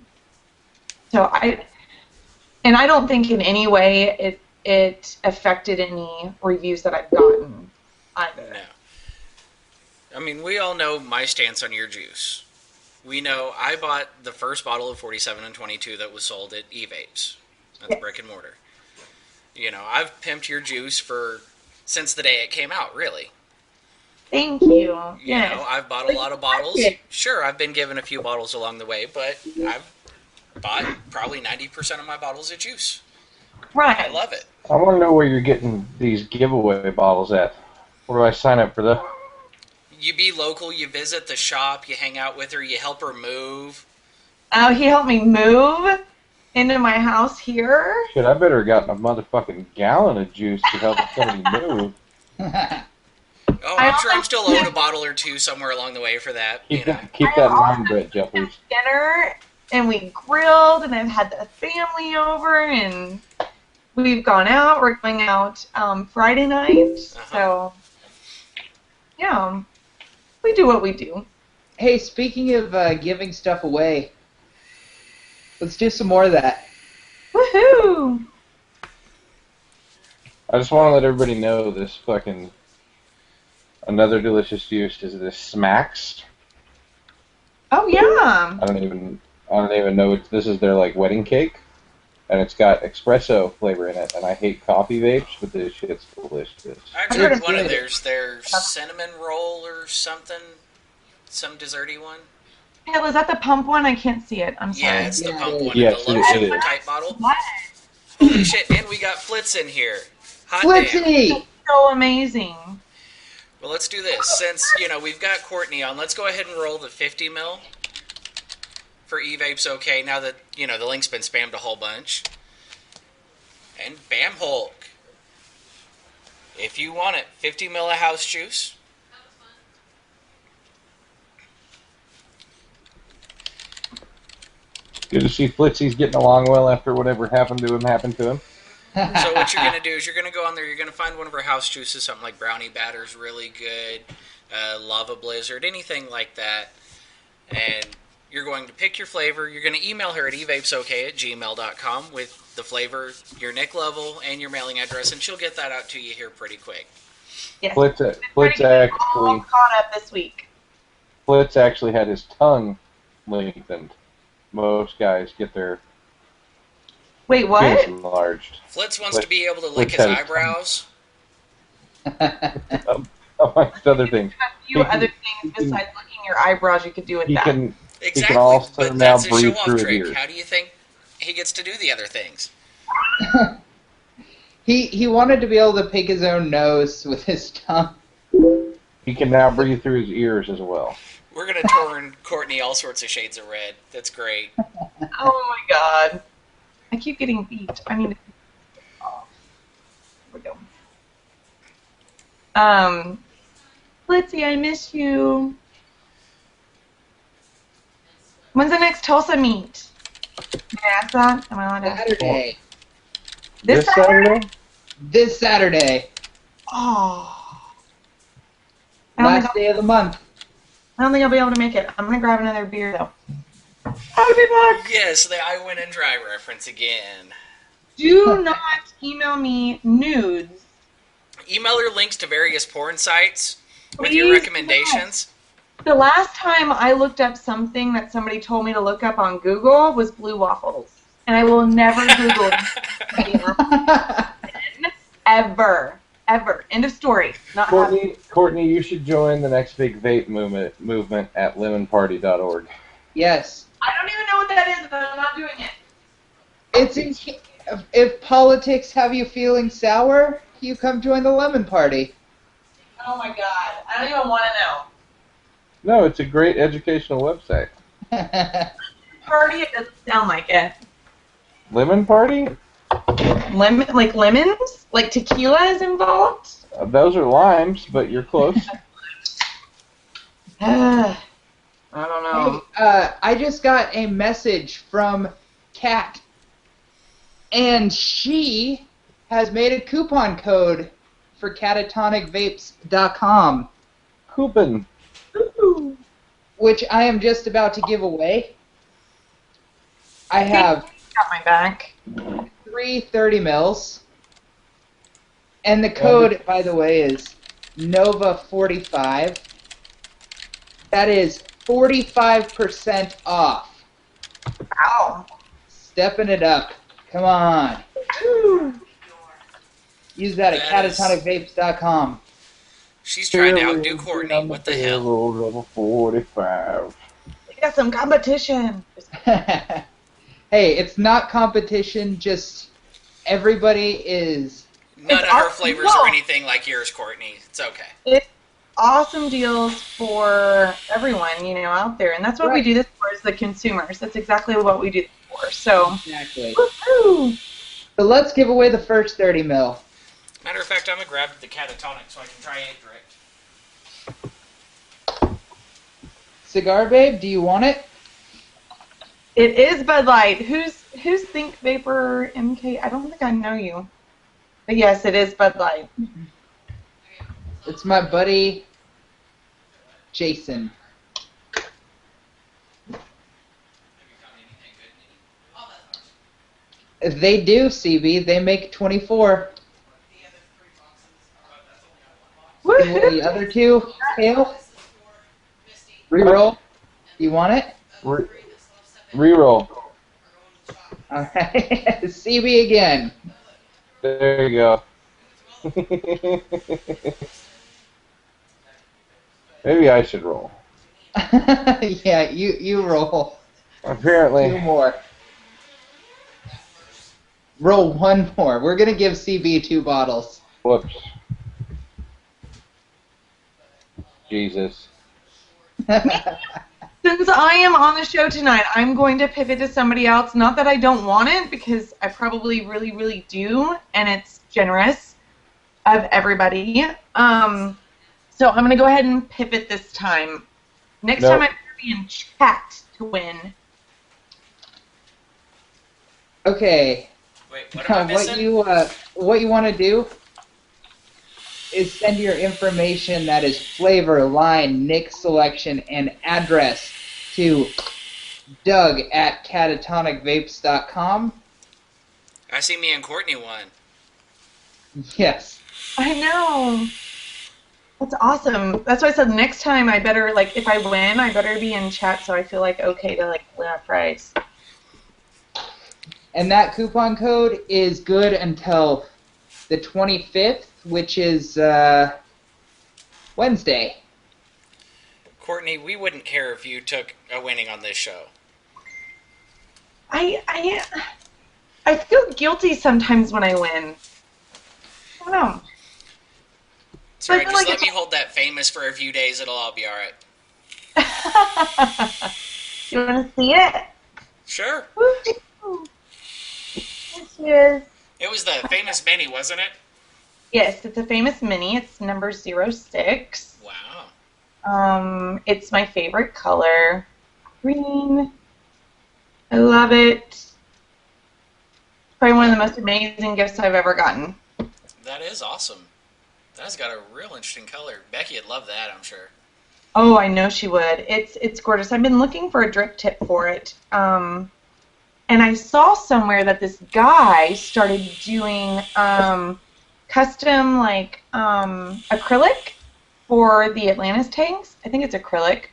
don't think in any way it affected any reviews that I've gotten either. No. I mean, we all know my stance on your juice. We know I bought the first bottle of 47 and 22 that was sold at E-Vapes, at the brick and mortar. I've pimped your juice since the day it came out, really. Thank you. You know, I've bought a lot of bottles. it. Sure, I've been given a few bottles along the way, but I've bought probably 90% of my bottles of juice. Right. I love it. I want to know where you're getting these giveaway bottles at. Where do I sign up for that? You be local, you visit the shop, you hang out with her, you help her move. Oh, he helped me move into my house here. Shit, I better have gotten a motherfucking gallon of juice to help somebody move. Oh, I'm sure I'm still owed a bottle or two somewhere along the way for that. Keep that in mind, Brett Jeffers. Dinner, and we grilled, and I've had the family over, and we've gone out. We're going out Friday night, so yeah, we do what we do. Hey, speaking of giving stuff away, let's do some more of that. Woohoo! I just want to let everybody know this fucking another delicious juice is this Smacks. Oh yeah. I don't even know this is their like wedding cake, and it's got espresso flavor in it. And I hate coffee vapes, but this shit's delicious. I tried one of theirs, their cinnamon roll or something, some desserty one. Hey, was that the pump one? I can't see it. I'm sorry. Yeah, it's the pump one, Yes, the it lotion is. type bottle. What? Holy shit! And we got Flitz in here. Hot damn. Flitzy! So amazing. Well, let's do this. Since, you know, we've got Courtney on, let's go ahead and roll the 50 mil for E-Vapes OK, now that, you know, the link's been spammed a whole bunch. And Bam Hulk. If you want it, 50 mil of house juice. Good to see Flitzy's getting along well after whatever happened to him. So what you're going to do is you're going to go on there, you're going to find one of her house juices, something like Brownie Batter's really good, Lava Blizzard, anything like that. And you're going to pick your flavor. You're going to email her at evapesok@gmail.com with the flavor, your NIC level, and your mailing address, and she'll get that out to you here pretty quick. Yes. Flitz All caught up this week. Flitz actually had his tongue lengthened. Most guys get their Wait, penis what? enlarged. Flitz wants to be able to lick his eyebrows. Amongst other things. A few other things besides licking your eyebrows you could do with He that. can Exactly, also but now that's his breathe show-off through his trick. ears. How do you think he gets to do the other things? He wanted to be able to pick his own nose with his tongue. He can now breathe through his ears as well. We're going to turn Courtney all sorts of shades of red. That's great. Oh my god. I keep getting beat. I need to... Oh. Here we go. Litzy, I miss you. When's the next Tulsa meet? Can I ask that? Am I allowed to ask? Saturday. This Saturday? This Saturday. Oh. Last day of the month. I don't think I'll be able to make it. I'm going to grab another beer, though. I'll be back. Yes, the I Win and Dry reference again. Do not email me nudes. Email her links to various porn sites with Please your recommendations. The last time I looked up something that somebody told me to look up on Google was blue waffles. And I will never Google it. Ever. Ever. End of story. Not happening. Courtney, you should join the next big vape movement at lemonparty.org. Yes. I don't even know what that is, but I'm not doing it. It's in, if politics have you feeling sour, you come join the Lemon Party. Oh my god. I don't even want to know. No, it's a great educational website. Party, it doesn't sound like it. Lemon Party? Lemon, like lemons? Like tequila is involved? Those are limes, but you're close. I don't know. Hey, I just got a message from Kat, and she has made a coupon code for catatonicvapes.com, Coupon. which I am just about to give away. I have Got my back. 330 mils, and the code, by the way, is NOVA45. That is 45% off. Ow. Stepping it up. Come on. Use that at That is- catatonicvapes.com. She's trying to outdo Courtney. What the hell? Level 45. We got some competition. Hey, it's not competition, just everybody is... None of her flavors are anything like yours, Courtney. It's okay. It's awesome deals for everyone, out there. And that's what we do this for, is the consumers. That's exactly what we do this for. So, Exactly. woohoo! So let's give away the first 30 mil. Matter of fact, I'm going to grab the catatonic so I can try it direct. Cigar Babe, do you want it? It is Bud Light. Who's Think Vapor MK? I don't think I know you. But yes, it is Bud Light. It's my buddy, Jason. They do, CB. They make 24. Woohoo! The other two, Cale? Reroll. You want it? Reroll. Alright. CB again. There you go. Maybe I should roll. Yeah, you roll. Apparently. 2 more. Roll 1 more. We're gonna give CB 2 bottles. Whoops. Jesus. Since I am on the show tonight, I'm going to pivot to somebody else. Not that I don't want it, because I probably really, really do, and it's generous of everybody. So I'm going to go ahead and pivot this time. Next time I'm going to be in chat to win. Okay. Wait, what am I missing? What you want to do is send your information, that is flavor, line, Nick selection, and address to Doug@catatonicvapes.com. I see me and Courtney won. Yes. I know. That's awesome. That's why I said next time I better, if I win, I better be in chat so I feel okay to, win a prize. And that coupon code is good until the 25th, which is Wednesday. Courtney, we wouldn't care if you took a winning on this show. I feel guilty sometimes when I win. I don't know. It's alright, just let me hold that famous for a few days, it'll all be alright. You want to see it? Sure. Cheers. It was the famous mini, wasn't it? Yes, it's a famous mini. It's number 06. Wow. It's my favorite color. Green. I love it. Probably one of the most amazing gifts I've ever gotten. That is awesome. That's got a real interesting color. Becky would love that, I'm sure. Oh, I know she would. It's gorgeous. I've been looking for a drip tip for it. And I saw somewhere that this guy started doing custom acrylic for the Atlantis tanks. I think it's acrylic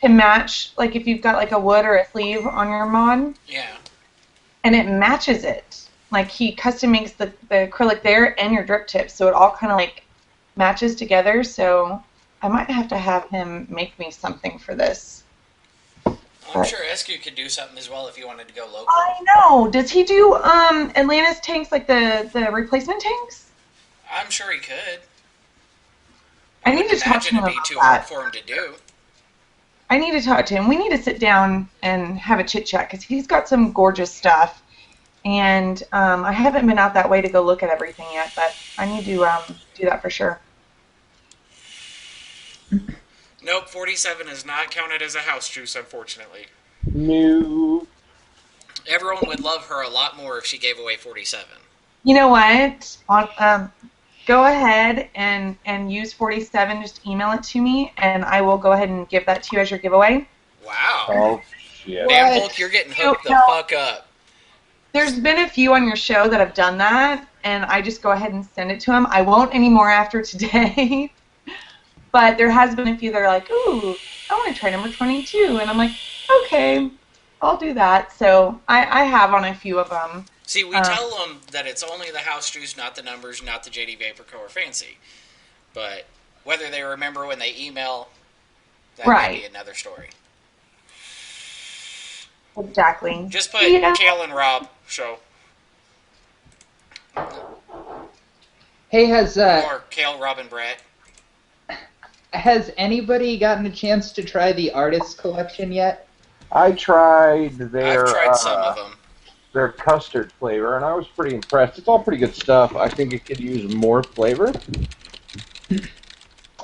to match, if you've got a wood or a sleeve on your mod. Yeah. And it matches it. He custom makes the acrylic there and your drip tips, so it all kind of matches together. So I might have to have him make me something for this. I'm sure Eskew could do something as well if you wanted to go local. I know. Does he do Atlantis tanks, the replacement tanks? I'm sure he could. I need to talk to him imagine it'd be about too hard that. for him to do. I need to talk to him. We need to sit down and have a chit chat because he's got some gorgeous stuff, and I haven't been out that way to go look at everything yet. But I need to do that for sure. Nope, 47 is not counted as a house juice, unfortunately. No. Everyone would love her a lot more if she gave away 47. You know what? Go ahead and use 47. Just email it to me, and I will go ahead and give that to you as your giveaway. Wow. Oh, shit. Man, Hulk, you're getting hooked the fuck up. There's been a few on your show that have done that, and I just go ahead and send it to them. I won't anymore after today. But there has been a few that are like, ooh, I want to try number 22. And I'm like, okay, I'll do that. So I have on a few of them. See, we tell them that it's only the house juice, not the numbers, not the JD Vapor Co. or Fancy. But whether they remember when they email, that Right. may be another story. Exactly. Just put Yeah. Cale and Rob show. Hey, Or Cale, Rob, and Brett. has anybody gotten a chance to try the artist's collection yet? I tried I've tried some of them. their custard flavor, and I was pretty impressed. It's all pretty good stuff. I think it could use more flavor.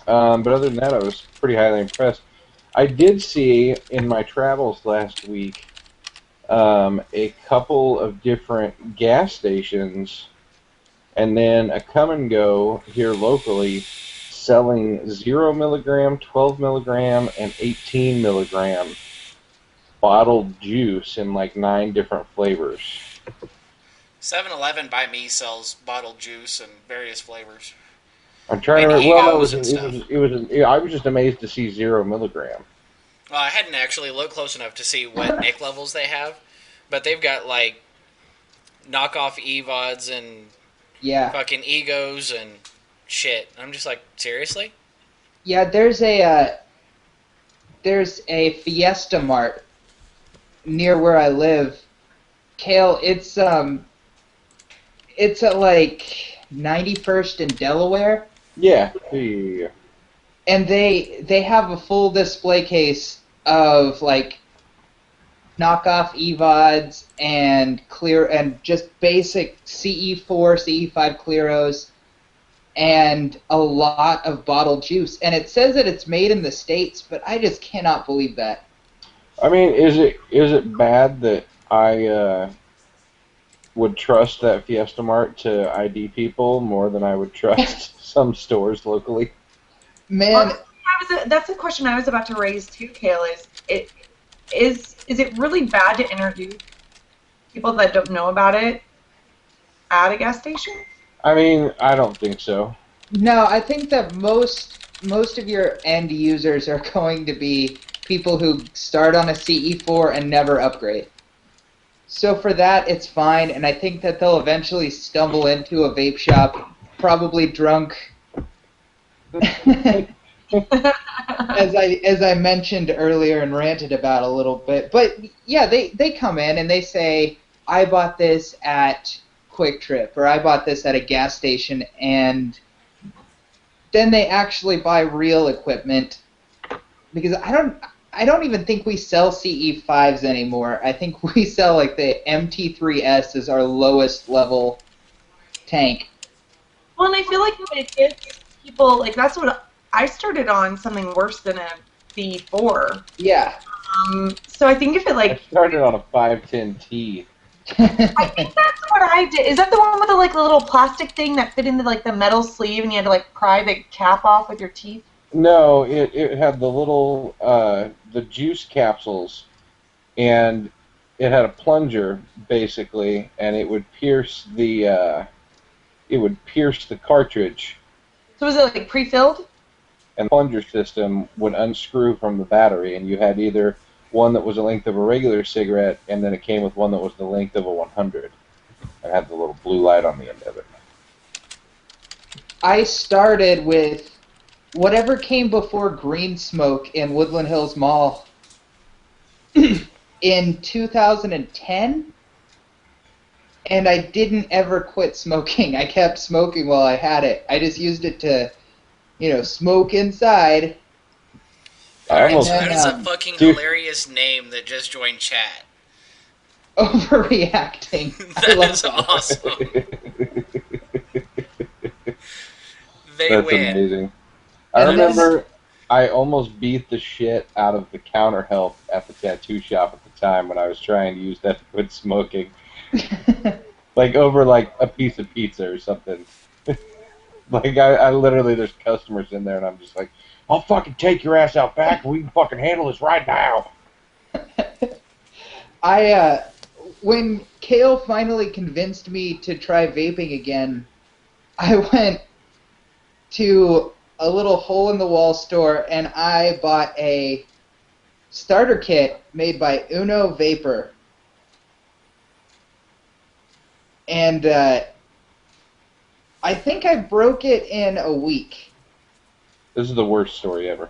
But other than that, I was pretty highly impressed. I did see in my travels last week a couple of different gas stations, and then a come and go here locally selling 0 milligram, 12 milligram, and 18 milligram bottled juice in like 9 different flavors. 7-Eleven by me sells bottled juice in various flavors. I'm trying And to. Well, no, Egos and stuff. I was just amazed to see 0 milligram. Well, I hadn't actually looked close enough to see what Nick levels they have, but they've got like knockoff EVODs and Yeah. fucking Egos and shit. I'm just like, seriously? Yeah, there's a Fiesta Mart near where I live. Cale, it's at like 91st in Delaware, Yeah. and they have a full display case of like knockoff EVODs and clear and just basic CE4, CE5 Clearos, and a lot of bottled juice. And it says that it's made in the States, but I just cannot believe that. I mean, is it bad that I would trust that Fiesta Mart to ID people more than I would trust some stores locally? Man, That's a question I was about to raise too, Cale. Is it really bad to introduce people that don't know about it at a gas station? I mean, I don't think so. no, I think that most of your end users are going to be people who start on a CE4 and never upgrade. So for that, it's fine, and I think that they'll eventually stumble into a vape shop, probably drunk. As I mentioned earlier and ranted about a little bit. But yeah, they come in and they say, I bought this at Quick Trip, or I bought this at a gas station, and then they actually buy real equipment, because I don't even think we sell CE5s anymore. I think we sell like the MT3S as our lowest level tank. Well, and I feel like when it gets people, like that's what I started on, something worse than a V4. Yeah. So I think if it I like, started on a 510T. I think that's what I did. Is that the one with the like the little plastic thing that fit into like the metal sleeve and you had to like pry the cap off with your teeth? No, it had the little the juice capsules, and it had a plunger basically, and it would pierce the cartridge, So was it like pre-filled? and the plunger system would unscrew from the battery, and you had either one that was the length of a regular cigarette, and then it came with one that was the length of a 100, and had the little blue light on the end of it. I started with whatever came before Green Smoke in Woodland Hills Mall in 2010, and I didn't ever quit smoking. I kept smoking while I had it. I just used it to, smoke inside. Okay, almost- so that is a And, fucking Dude. hilarious name that just joined chat. Overreacting. I That love is that. awesome. They That's win. amazing. I And then- remember I almost beat the shit out of the counter help at the tattoo shop at the time when I was trying to use that to quit smoking. Like over like a piece of pizza or something. Like I literally, there's customers in there and I'm just like, I'll fucking take your ass out back and we can fucking handle this right now. When Cale finally convinced me to try vaping again, I went to a little hole-in-the-wall store and I bought a starter kit made by Uno Vapor. And I think I broke it in a week. This is the worst story ever.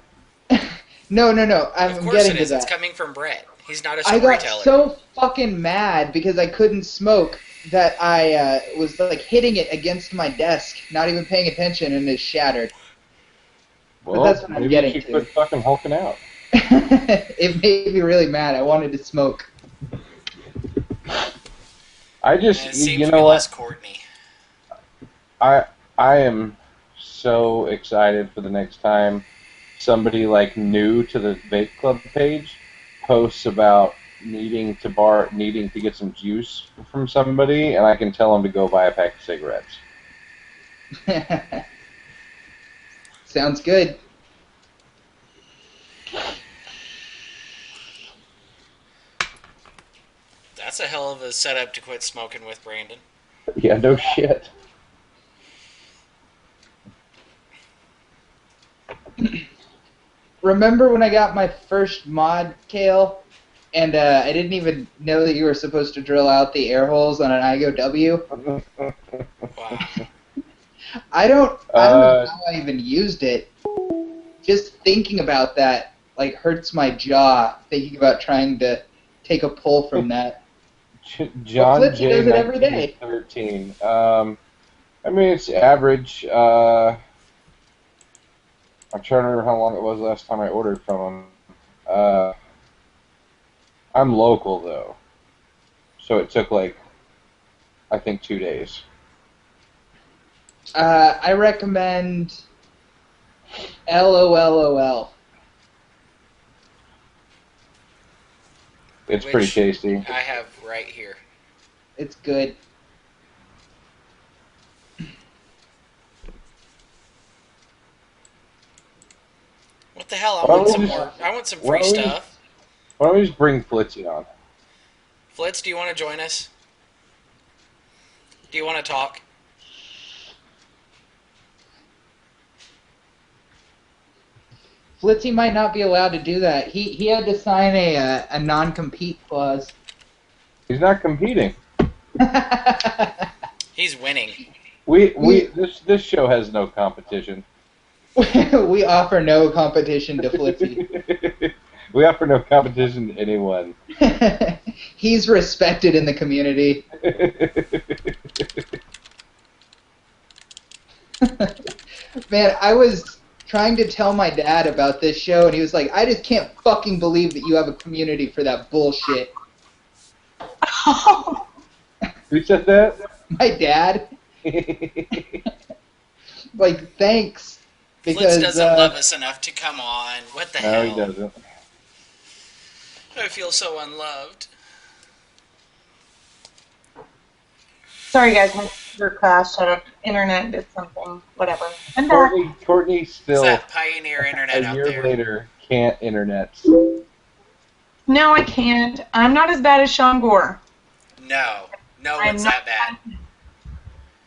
No. Of I'm course getting it to is. It's that. coming from Brett. He's not a I got storyteller. so fucking mad because I couldn't smoke that I was like hitting it against my desk, not even paying attention, and it shattered. But Well, that's what I'm maybe you getting should to. quit fucking hulking out. It made me really mad. I wanted to smoke. I And just, it seems you we know lost what? Courtney. I am so excited for the next time somebody like new to the vape club page posts about needing to get some juice from somebody, and I can tell them to go buy a pack of cigarettes. Sounds good. That's a hell of a setup to quit smoking with, Brandon. Yeah, no shit. Remember when I got my first mod, Cale, and I didn't even know that you were supposed to drill out the air holes on an IGO-W? Wow. I don't know Uh, how I even used it. Just thinking about that like hurts my jaw. Thinking about trying to take a pull from that. But John Flitzy J. does it every day. 1913. I mean, it's average. I'm trying to remember how long it was last time I ordered from him. I'm local though, so it took like I think 2 days. I recommend LOLOL. It's pretty Which tasty. I have right here. It's good. What the hell? I Why want don't some we more. just I want some why free don't we stuff. why don't we just bring Flitzy on? Flitz, do you want to join us? Do you want to talk? Flitzy might not be allowed to do that. He had to sign a non-compete clause. He's not competing. He's winning. This show has no competition. We offer no competition to Flitzy. We offer no competition to anyone. He's respected in the community. Man, I was trying to tell my dad about this show, and he was like, I just can't fucking believe that you have a community for that bullshit. Who said that? My dad? Like, thanks. Because, Flitz doesn't love us enough to come on. What the No, hell? he doesn't. I feel so unloved. Sorry, guys, my computer crashed. Internet did something. Whatever. I'm back. Courtney It's still that pioneer internet a out year there. later can't internet. No, I can't. I'm not as bad as Sean Gore. No I'm one's not that bad.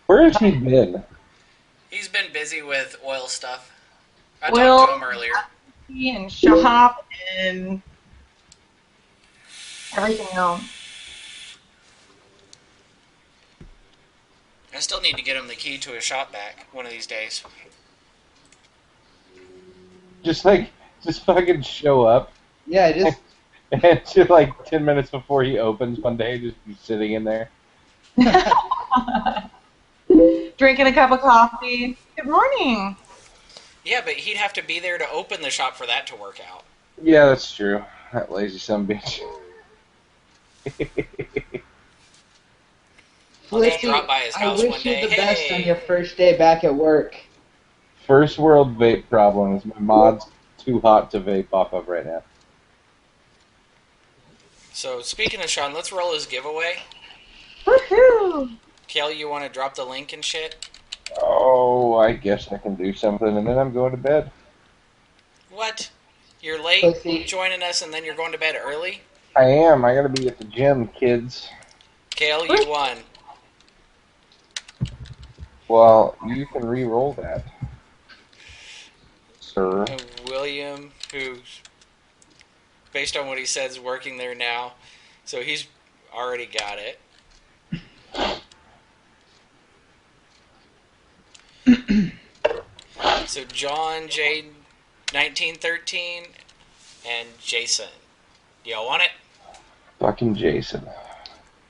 Where has he been? He's been busy with oil stuff. I Oil. talked to him earlier. And shop and everything else. I still need to get him the key to his shop back one of these days. Just fucking show up. yeah, just And to like 10 minutes before he opens one day, just be sitting in there. Drinking a cup of coffee. Good morning. Yeah, but he'd have to be there to open the shop for that to work out. Yeah, that's true. That lazy sumbitch. I'll just Flitzy, drop by his I house wish one you day. the best Hey. on your first day back at work. First world vape problem is my mod's too hot to vape off of right now. So, speaking of Sean, let's roll his giveaway. Woohoo! Cale, you want to drop the link and shit? Oh, I guess I can do something, and then I'm going to bed. What? You're late Pussy. joining us and then you're going to bed early? I am. I gotta be at the gym, kids. Cale, you won. Well, you can re-roll that, sir. William, who's, based on what he said, is working there now. So he's already got it. So John J 1913 and Jason. Do y'all want it? Fucking Jason. 30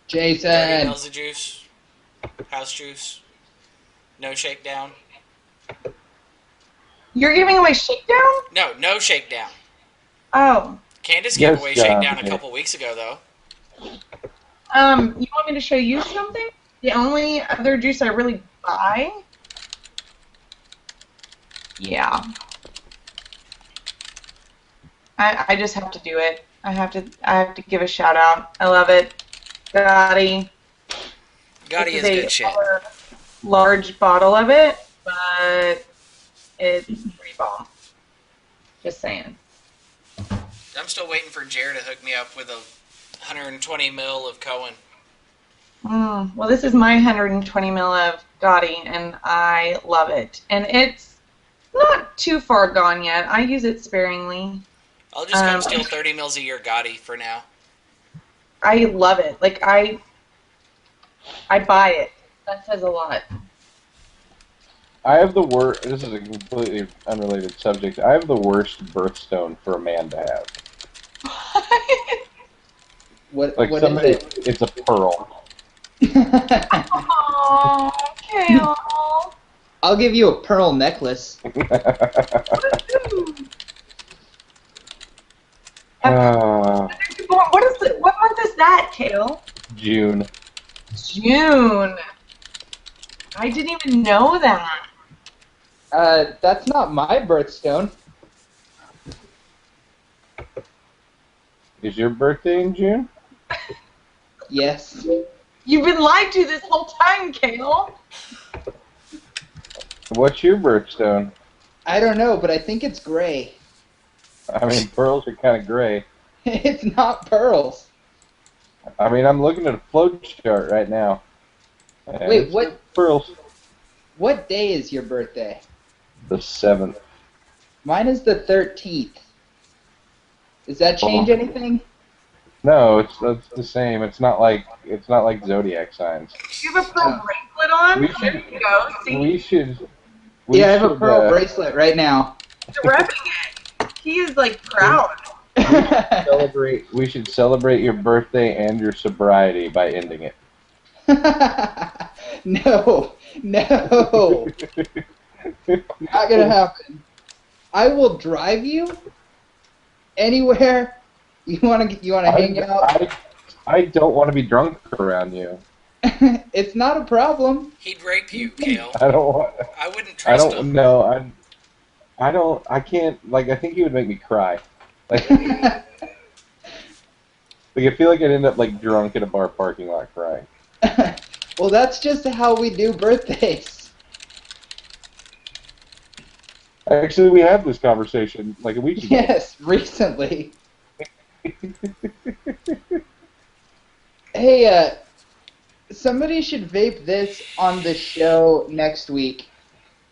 Jason. mils of juice. House juice. No shakedown. You're giving away shakedown? No shakedown. Oh. Candace gave Yes, away John. shakedown a couple weeks ago, though. You want me to show you something? The only other juice I really buy? Yeah. I just have to do it. I have to give a shout out. I love it. Gotti. Gotti is good shit. Large bottle of it, but it's pretty bomb. Just saying. I'm still waiting for Jared to hook me up with a 120 mil of Cohen. Well, this is my 120 mil of Gotti, and I love it. And it's not too far gone yet. I use it sparingly. I'll just come steal 30 mils a year Gotti for now. I love it. Like, I buy it. That says a lot. I have the worst. This is a completely unrelated subject. I have the worst birthstone for a man to have. What Like is somebody, it? it's a pearl. Oh, Cale. I'll give you a pearl necklace. What month is that, Cale? June. June. I didn't even know that. That's not my birthstone. Is your birthday in June? Yes. You've been lied to this whole time, Cale. What's your birthstone? I don't know, but I think it's gray. I mean, pearls are kind of gray. It's not pearls. I mean, I'm looking at a flow chart right now. And Wait, it's what? Pearls. What day is your birthday? The 7th. Mine is the 13th. Does that change anything? No, it's the same. It's not like zodiac signs. You have a pearl bracelet on? We There you go. See? We should. Yeah, I have a pearl bracelet right now. He's repping it. He is, like, proud. We should celebrate your birthday and your sobriety by ending it. No. Not gonna happen. I will drive you anywhere you wanna hang out. I don't want to be drunk around you. It's not a problem. He'd rape you, Cale. I don't want. I wouldn't trust him. No. I don't. I can't. Like, I think he would make me cry. Like, I feel like I'd end up like drunk in a bar parking lot crying. Well, that's just how we do birthdays. Actually, we had this conversation like a week ago. Yes, recently. Hey, somebody should vape this on the show next week.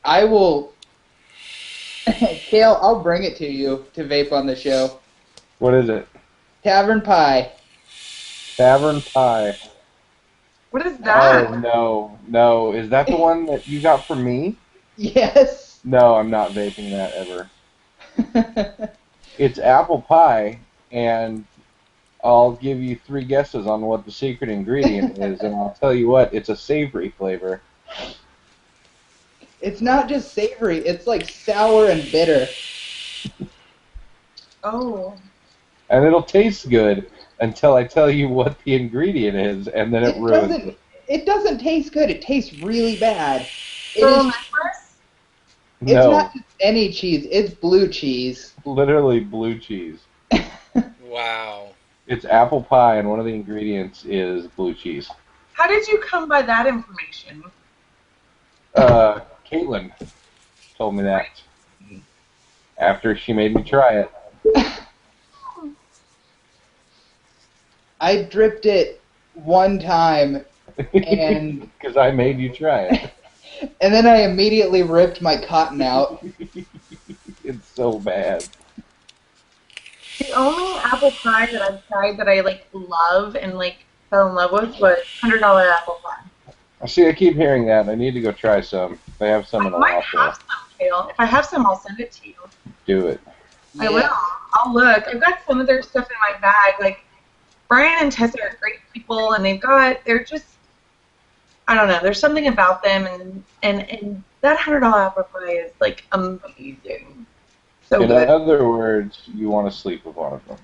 I will... Cale, I'll bring it to you to vape on the show. What is it? Tavern Pie. Tavern Pie. What is that? Oh, no. Is that the one that you got for me? Yes. No, I'm not vaping that ever. It's apple pie, and I'll give you 3 guesses on what the secret ingredient is, and I'll tell you what, it's a savory flavor. It's not just savory, it's like sour and bitter. Oh. And it'll taste good until I tell you what the ingredient is, and then it ruins it. It doesn't taste good, it tastes really bad. Pearl It's No, not just any cheese, it's blue cheese. literally blue cheese. Wow. It's apple pie, and one of the ingredients is blue cheese. How did you come by that information? Caitlin told me that after she made me try it. I dripped it one time, and Because I made you try it. and then I immediately ripped my cotton out. It's so bad. The only apple pie that I've tried that I like love and like fell in love with was $100 apple pie. See, I keep hearing that. I need to go try some. They have some in the I might hospital. have some Cale. If I have some, I'll send it to you. Do it. I will. I'll look. I've got some of their stuff in my bag. Like, Brian and Tessa are great people, and they're just, I don't know, there's something about them, and that $100 apple pie is, like, amazing. So In good. other words, you want to sleep with one of them.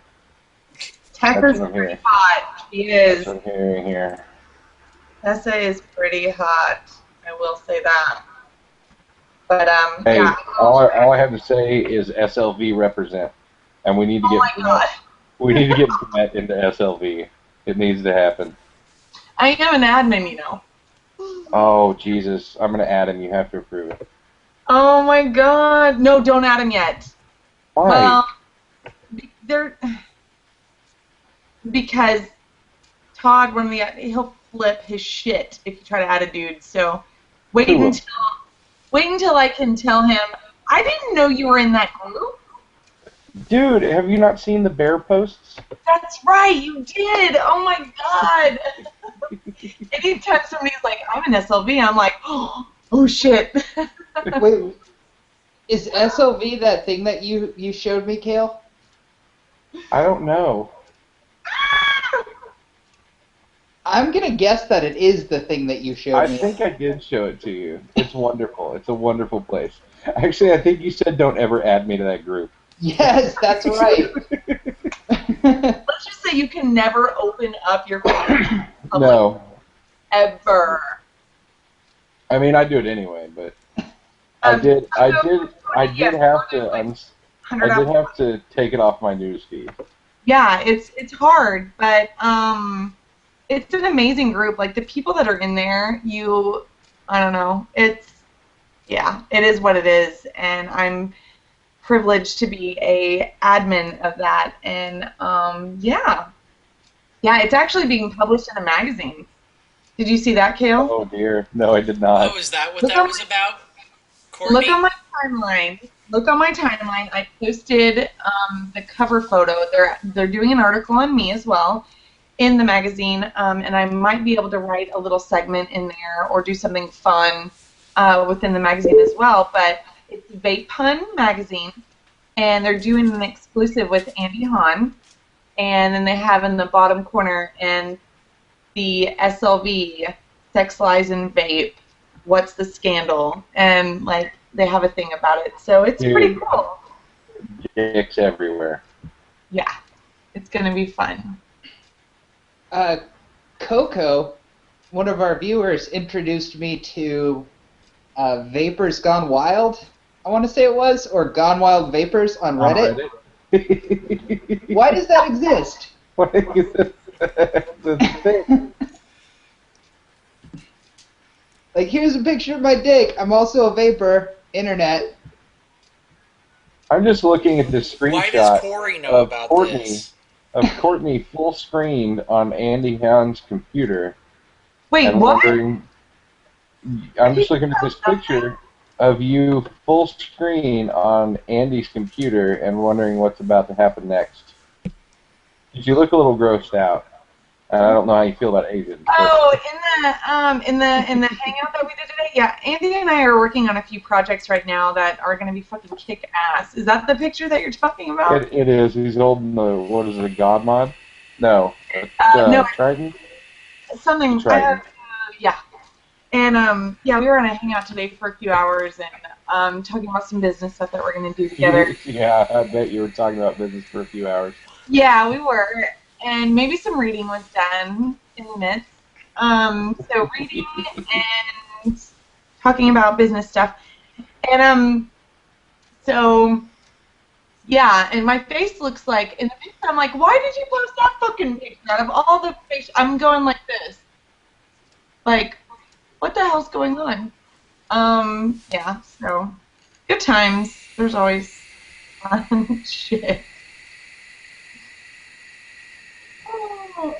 Tessa's pretty hot. She is. That's what I'm hearing here. Tessa is pretty hot. I will say that. But, Hey, yeah. all I have to say is SLV represent, and we need to Oh my God. we need to get Brett into SLV. It needs to happen. I am an admin, you know. Oh Jesus, I'm gonna add him. You have to approve it. Oh my God. No, don't add him yet. Why? Well, because Todd, he'll flip his shit if you try to add a dude. So wait until I can tell him, I didn't know you were in that group. Dude, have you not seen the bear posts? That's right, you did. Oh my God. Anytime somebody's like, I'm an SLV, I'm like, oh shit. Wait, is SLV that thing that you showed me, Cale? I don't know. I'm gonna guess that it is the thing that you showed me. I think I did show it to you. It's wonderful. It's a wonderful place. Actually, I think you said don't ever add me to that group. Yes, that's right. Let's just say you can never open up your phone. No. Ever. I mean, I do it anyway, but I did have to take it off my news feed. Yeah, it's hard, but it's an amazing group. Like, the people that are in there, I don't know. It is what it is, and I'm privileged to be a admin of that, and yeah, it's actually being published in a magazine. Did you see that, Cale? Oh dear, no, I did not. Oh, is that what that was about? Courtney? Look on my timeline. I posted the cover photo. They're doing an article on me as well in the magazine, and I might be able to write a little segment in there or do something fun within the magazine as well. But it's Vape Pun magazine, and they're doing an exclusive with Andy Hahn, and then they have in the bottom corner and the SLV, Sex, Lies, and Vape, What's the Scandal, and like they have a thing about it, so it's pretty cool. Dicks everywhere. Yeah, it's gonna be fun. Coco, one of our viewers, introduced me to Vapors Gone Wild, I want to say it was, or Gone Wild Vapors on Reddit. Why does that exist? The thing. Like, here's a picture of my dick. I'm also a vapor. Internet. I'm just looking at this screenshot Why does Corey know about this? Of Courtney full screened on Andy Hahn's computer. Wait, and what? I'm just looking at this picture of you full screen on Andy's computer and wondering what's about to happen next. Did you look a little grossed out? And I don't know how you feel about Asians. Oh, in the hangout that we did today, yeah. Andy and I are working on a few projects right now that are going to be fucking kick ass. Is that the picture that you're talking about? It is. He's holding the a God mod? No. No. Triton? Something. Triton. Yeah. And we were on a hangout today for a few hours and talking about some business stuff that we're going to do together. Yeah, I bet you were talking about business for a few hours. Yeah, we were. And maybe some reading was done in the midst. So reading and talking about business stuff. And and my face looks like, in the picture, I'm like, why did you post that fucking picture? Out of all the pictures, I'm going like this. Like, what the hell's going on? So good times. There's always fun shit.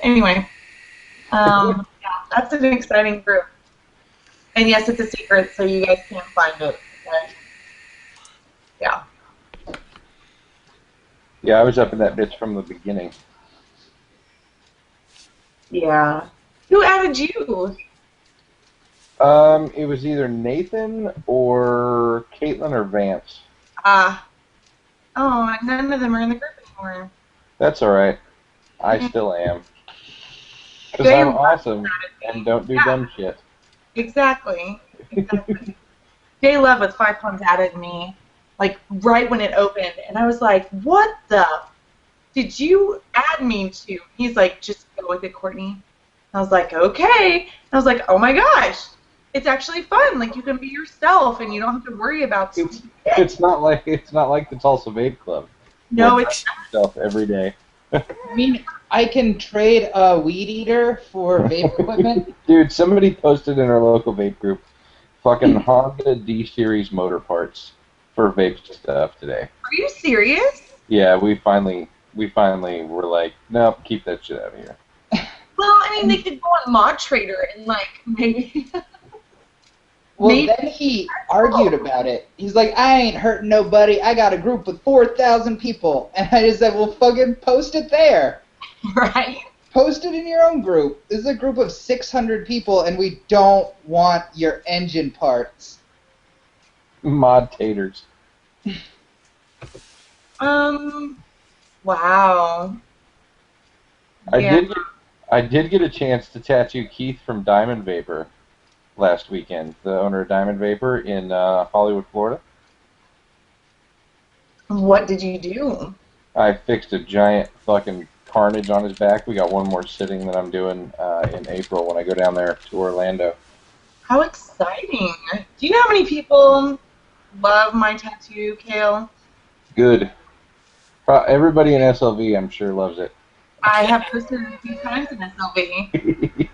Anyway, that's an exciting group. And yes, it's a secret, so you guys can't find it. But, yeah. Yeah, I was up in that bitch from the beginning. Yeah. Who added you? It was either Nathan or Caitlin or Vance. Oh, none of them are in the group anymore. That's all right. I still am. Because They I'm love awesome that. and don't do Yeah. dumb shit. Exactly. Jay Love with 5 Plums added me, like, right when it opened, and I was like, what the did you add me to? He's like, just go with it, Courtney. I was like, okay. I was like, oh my gosh, it's actually fun. Like, you can be yourself, and you don't have to worry about It's not like the Tulsa Vape Club. No, Where it's yourself every day. I mean, I can trade a weed eater for vape equipment. Dude, somebody posted in our local vape group fucking Honda D-Series motor parts for vape stuff today. Are you serious? Yeah, we finally were like, nope, keep that shit out of here. Well, I mean, they could go on Mod Trader and, like, maybe... Well, Maybe. then he argued about it. He's like, I ain't hurting nobody. I got a group with 4,000 people. And I just said, well, fucking post it there. Right? Post it in your own group. This is a group of 600 people, and we don't want your engine parts. Mod taters. Wow. I did get a chance to tattoo Keith from Diamond Vapor last weekend, the owner of Diamond Vapor in Hollywood, Florida. What did you do? I fixed a giant fucking carnage on his back. We got one more sitting that I'm doing in April when I go down there to Orlando. How exciting. Do you know how many people love my tattoo, Cale? Good. Everybody in SLV, I'm sure, loves it. I have posted it a few times in SLV, and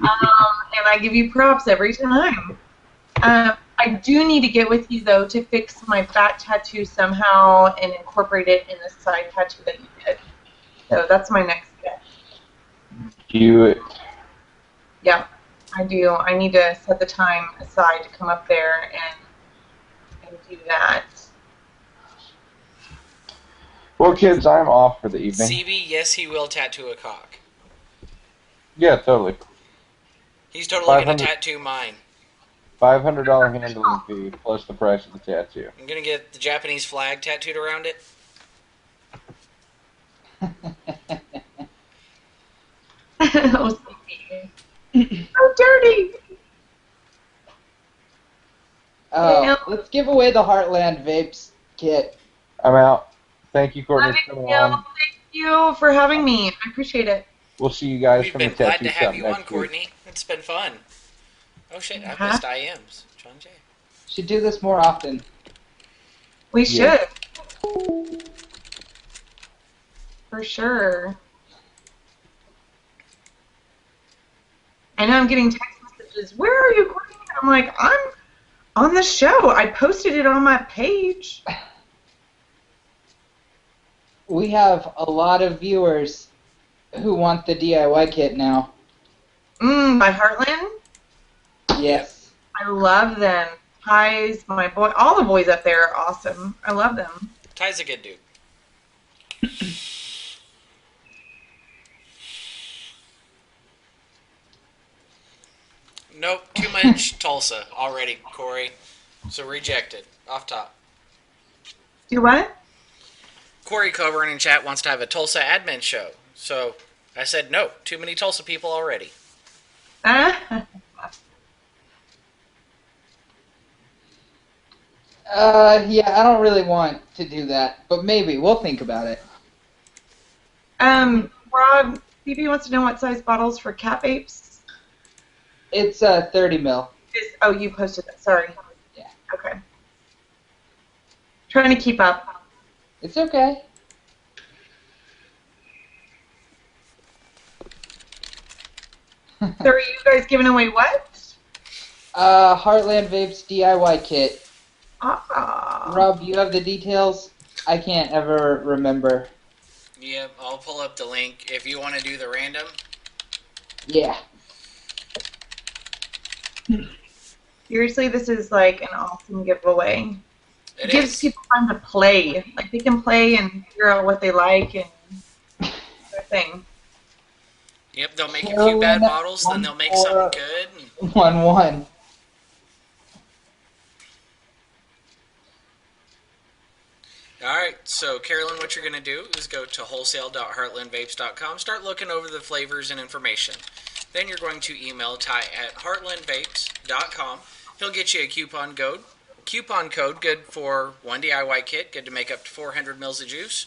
I give you props every time. I do need to get with you, though, to fix my back tattoo somehow and incorporate it in the side tattoo that you did. So that's my next step. Do it. Yeah, I do. I need to set the time aside to come up there and do that. Well, kids, I'm off for the evening. CB, yes, he will tattoo a cock. Yeah, totally. He's totally going to tattoo mine. $500 handling fee plus the price of the tattoo. I'm going to get the Japanese flag tattooed around it. Oh, so dirty. Oh, let's give away the Heartland Vapes kit. I'm out. Thank you, Courtney, for coming on. Thank you for having me. I appreciate it. We'll see you guys We've from the been glad tattoo to shop have you on, next week. Courtney. It's been fun. Oh shit, I missed IMs. John J. Should do this more often. We Yeah. should. For sure. I know I'm getting text messages. Where are you, Courtney? I'm like, I'm on the show. I posted it on my page. We have a lot of viewers who want the DIY kit now. By Heartland? Yes. I love them. Ty's, my boy, all the boys up there are awesome. I love them. Ty's a good dude. Nope, too much Tulsa already, Corey. So rejected. Off top. Do what? Corey Coburn in chat wants to have a Tulsa admin show. So I said no. Too many Tulsa people already. Yeah, I don't really want to do that, but maybe. We'll think about it. Rob, BB wants to know what size bottles for cat vapes. It's 30 mil. Oh, you posted that. Sorry. Yeah. Okay. Trying to keep up. It's okay. So are you guys giving away what? Heartland Vapes DIY kit. Ah. Rob, you have the details? I can't ever remember. Yep, I'll pull up the link. If you want to do the random. Yeah. Seriously, this is like an awesome giveaway. It gives is. people time to play. Like they can play and figure out what they like and their thing. Yep, they'll make a few bad bottles, then they'll make something good. 1-1. So, Carolyn, what you're going to do is go to wholesale.heartlandvapes.com, start looking over the flavors and information. Then you're going to email Ty at heartlandvapes.com. He'll get you a coupon code. Coupon code good for one DIY kit, good to make up to 400 mils of juice.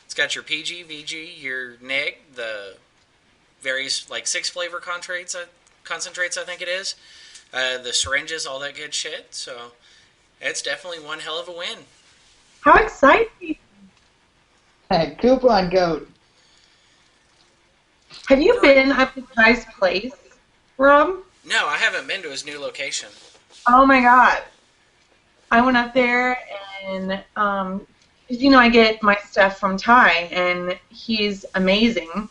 It's got your PG, VG, your NIG, the various like 6 flavor concentrates, I think it is. The syringes, all that good shit. So it's definitely one hell of a win. How exciting! Coupon code. Have you been at the guy's place, Rob? No, I haven't been to his new location. Oh my god. I went up there and, you know, I get my stuff from Ty, and he's amazing.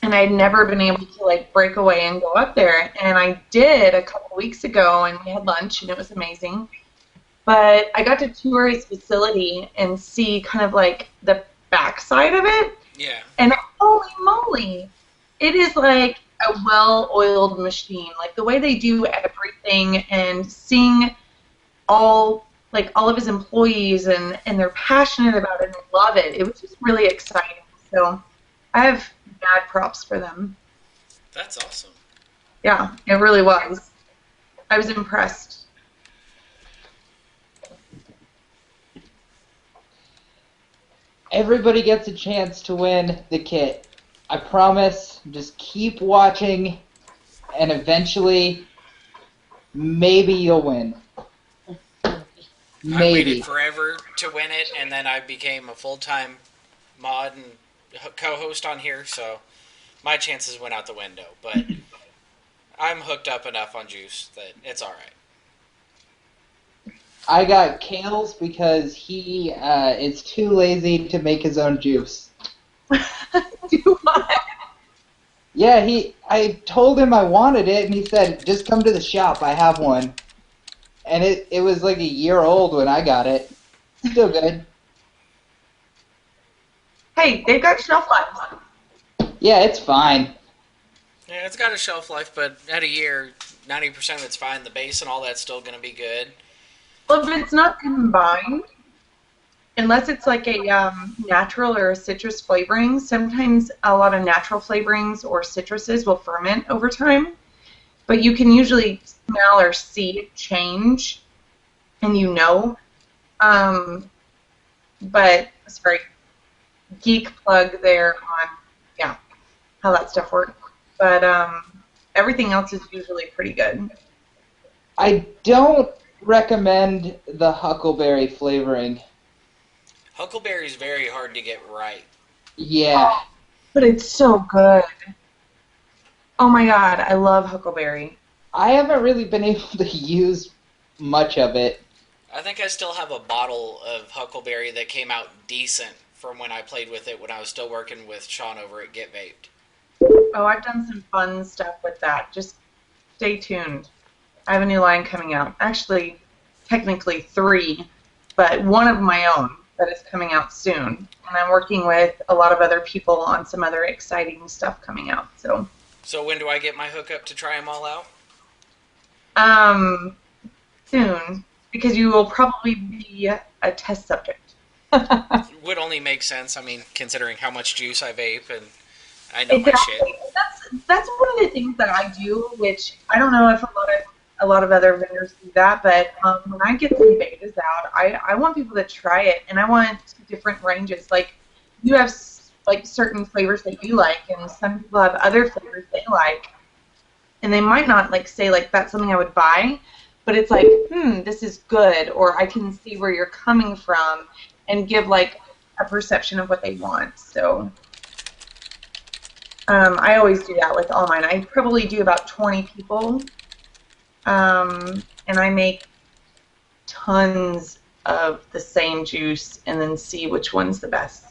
And I'd never been able to, like, break away and go up there. And I did a couple weeks ago, and we had lunch, and it was amazing. But I got to tour his facility and see kind of, like, the backside of it. Yeah. And holy moly, it is like a well-oiled machine. Like, the way they do everything and seeing all of his employees and they're passionate about it and love it. It was just really exciting. So I have mad props for them. That's awesome. Yeah, it really was. I was impressed. Everybody gets a chance to win the kit. I promise. Just keep watching, and eventually, maybe you'll win. I waited forever to win it, and then I became a full-time mod and co-host on here, so my chances went out the window. But I'm hooked up enough on juice that it's all right. I got Cale's because he is too lazy to make his own juice. Do I? Yeah, I told him I wanted it, and he said, just come to the shop, I have one. And it was like a year old when I got it. Still good. Hey, they've got shelf life. Yeah, it's fine. Yeah, it's got a shelf life, but at a year, 90% of it's fine. The base and all that's still going to be good. Well, if it's not combined, unless it's like a natural or a citrus flavoring, sometimes a lot of natural flavorings or citruses will ferment over time. But you can usually smell or see it change, and you know. But, sorry, geek plug there on, yeah, how that stuff works. But everything else is usually pretty good. I don't recommend the huckleberry flavoring. Huckleberry's very hard to get right. Yeah. But it's so good. Oh my god, I love huckleberry. I haven't really been able to use much of it. I think I still have a bottle of huckleberry that came out decent from when I played with it when I was still working with Sean over at Get Vaped. Oh, I've done some fun stuff with that. Just stay tuned. I have a new line coming out. Actually, technically 3, but one of my own that is coming out soon. And I'm working with a lot of other people on some other exciting stuff coming out. So when do I get my hookup to try them all out? Soon, because you will probably be a test subject. Would only make sense, I mean, considering how much juice I vape and I know my shit. That's one of the things that I do, which I don't know if a lot of other vendors do that, but when I get some betas out, I want people to try it, and I want different ranges. Like, you have like certain flavors that you like, and some people have other flavors they like, and they might not like say like that's something I would buy, but it's like, this is good, or I can see where you're coming from, and give like a perception of what they want. So I always do that with all mine. I probably do about 20 people, and I make tons of the same juice and then see which one's the best.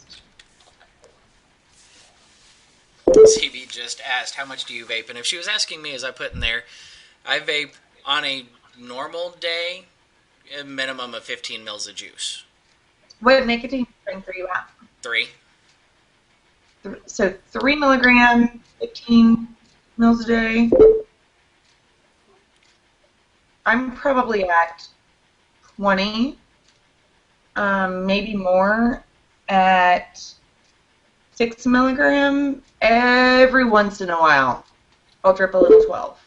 CB just asked, how much do you vape? And if she was asking me, as I put in there, I vape on a normal day a minimum of 15 mils of juice. What nicotine strength are you at? 3. So 3 milligram, 15 mils a day. I'm probably at 20, maybe more. at 6 milligram every once in a while. I'll drip a little 12.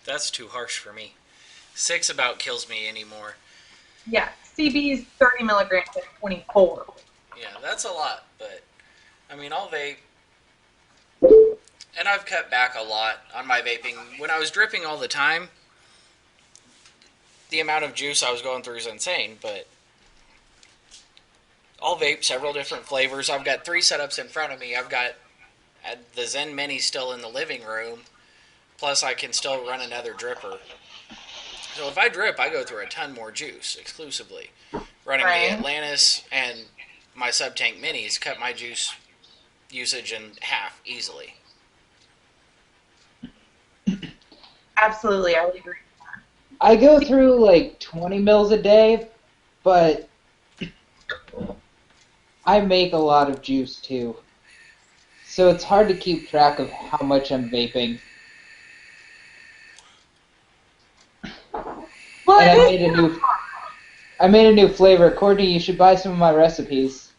That's too harsh for me. 6 about kills me anymore. Yeah, CB is 30 milligrams at 24. Yeah, that's a lot, but I mean, I'll vape. And I've cut back a lot on my vaping. When I was dripping all the time, the amount of juice I was going through is insane, but I'll vape several different flavors. I've got 3 setups in front of me. I've got the Zen Mini still in the living room, plus I can still run another dripper. So if I drip, I go through a ton more juice exclusively. Running the Atlantis and my sub-tank minis cut my juice usage in half easily. Absolutely, I would agree. I go through like 20 mils a day, but I make a lot of juice too. So it's hard to keep track of how much I'm vaping. Well, And I made a new flavor. Courtney, you should buy some of my recipes.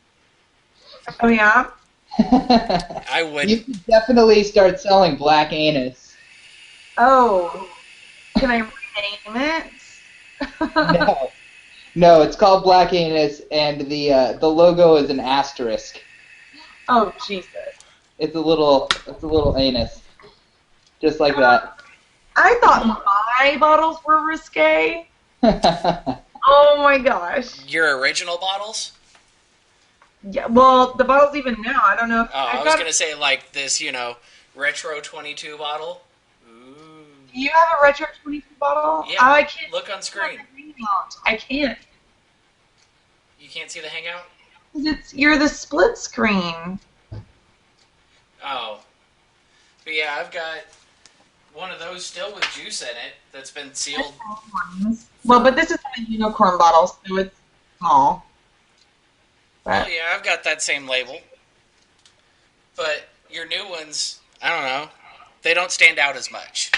Oh, yeah? I would. You should definitely start selling black anus. Oh, can I rename it? No, it's called black anus, and the logo is an asterisk. Oh, Jesus. It's a little anus, just like that. I thought my bottles were risque. Oh my gosh. Your original bottles? Yeah, well, the bottles even now, I don't know if I was going to say like this, Retro 22 bottle. Ooh. You have a Retro 22 bottle? Yeah, I can't look on screen. I can't. You can't see the hangout? You're the split screen. Oh. But yeah, I've got one of those still with juice in it that's been sealed. Well, but this is a unicorn bottle, so it's small. But well, yeah, I've got that same label. But your new ones, I don't know, they don't stand out as much.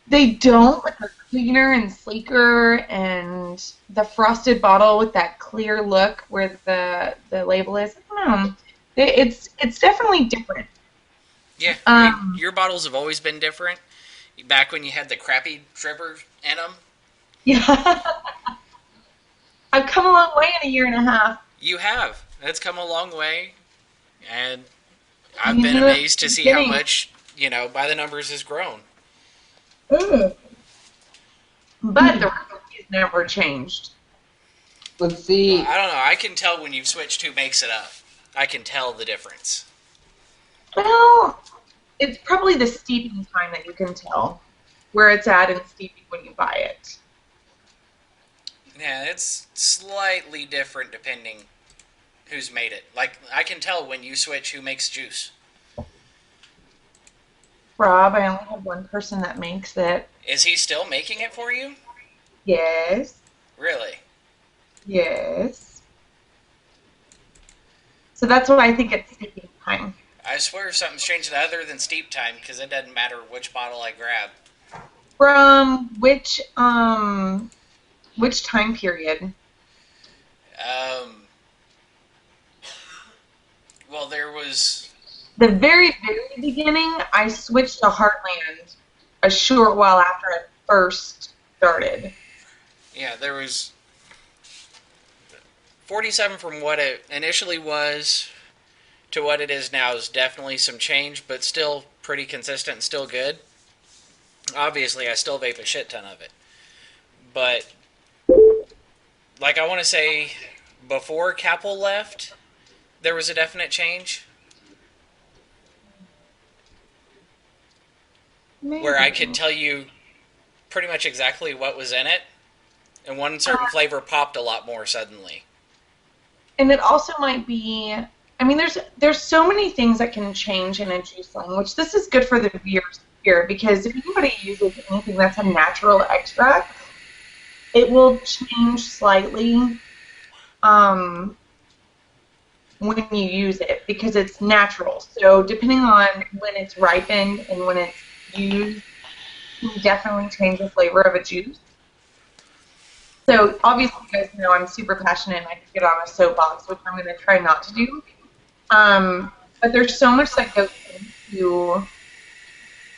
They don't, but they're cleaner and sleeker, and the frosted bottle with that clear look where the label is. I don't know. It's definitely different. Yeah, I mean, your bottles have always been different. Back when you had the crappy dripper in them. Yeah. I've come a long way in a year and a half. You have. That's come a long way. And I've been amazed to see how much, by the numbers has grown. But the recipes never changed. Let's see. Well, I don't know. I can tell when you've switched who makes it up. I can tell the difference. Well, it's probably the steeping time that you can tell where it's at in steeping when you buy it. Yeah, it's slightly different depending who's made it. Like, I can tell when you switch who makes juice. Rob, I only have one person that makes it. Is he still making it for you? Yes. Really? Yes. So that's why I think it's steeping time. I swear something's changed other than steep time, because it doesn't matter which bottle I grab. From which time period? Well, there was... The very, very beginning, I switched to Heartland a short while after it first started. Yeah, there was 47 from what it initially was to what it is now is definitely some change, but still pretty consistent and still good. Obviously, I still vape a shit ton of it. But, like, I want to say, before Capel left, there was a definite change. Maybe. Where I could tell you pretty much exactly what was in it, and one certain flavor popped a lot more suddenly. And it also might be, I mean, there's so many things that can change in a juice line, which this is good for the viewers here, because if anybody uses anything that's a natural extract, it will change slightly when you use it, because it's natural. So depending on when it's ripened and when it's used, can definitely change the flavor of a juice. So obviously you guys know I'm super passionate and I could get on a soapbox, which I'm going to try not to do. But there's so much that goes into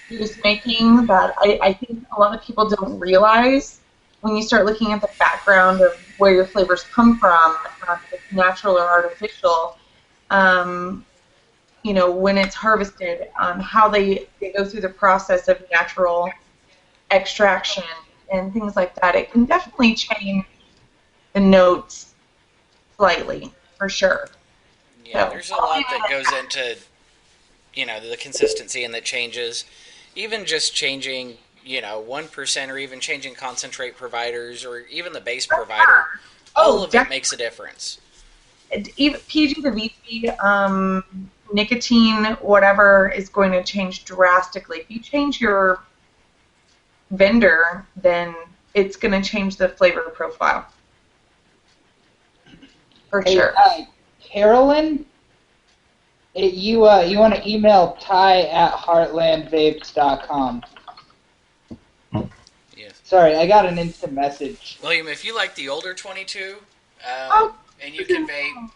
juice making that I think a lot of people don't realize when you start looking at the background of where your flavors come from, if it's natural or artificial, when it's harvested, how they go through the process of natural extraction and things like that. It can definitely change the notes slightly, for sure. Yeah, So, there's a lot that goes into, the consistency and that changes. Even just changing, 1% or even changing concentrate providers or even the base provider, all of it makes a difference. Even PG to VC, nicotine, whatever, is going to change drastically. If you change your vendor, then it's going to change the flavor profile. For sure. Carolyn, you want to email ty@heartlandvapes.com. Yes. Sorry, I got an instant message. William, if you like the older 22, and you can vape,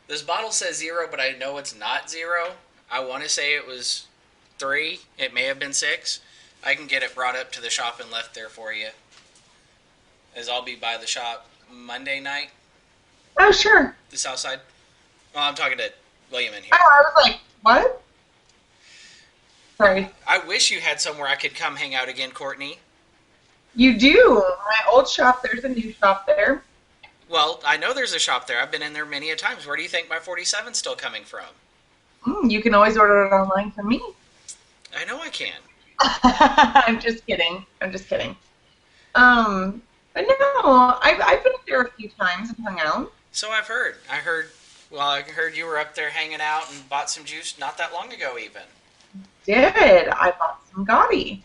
this bottle says 0, but I know it's not 0. I want to say it was 3. It may have been 6. I can get it brought up to the shop and left there for you. As I'll be by the shop Monday night. Oh, sure. The south side. Well, I'm talking to William in here. Oh, I was like, what? Sorry. I wish you had somewhere I could come hang out again, Courtney. You do. My old shop, there's a new shop there. Well, I know there's a shop there. I've been in there many a times. Where do you think my 47's still coming from? You can always order it online from me. I know I can. I'm just kidding. But no, I've been there a few times and hung out. So I've heard. I heard you were up there hanging out and bought some juice not that long ago even. Did. I bought some Gotti.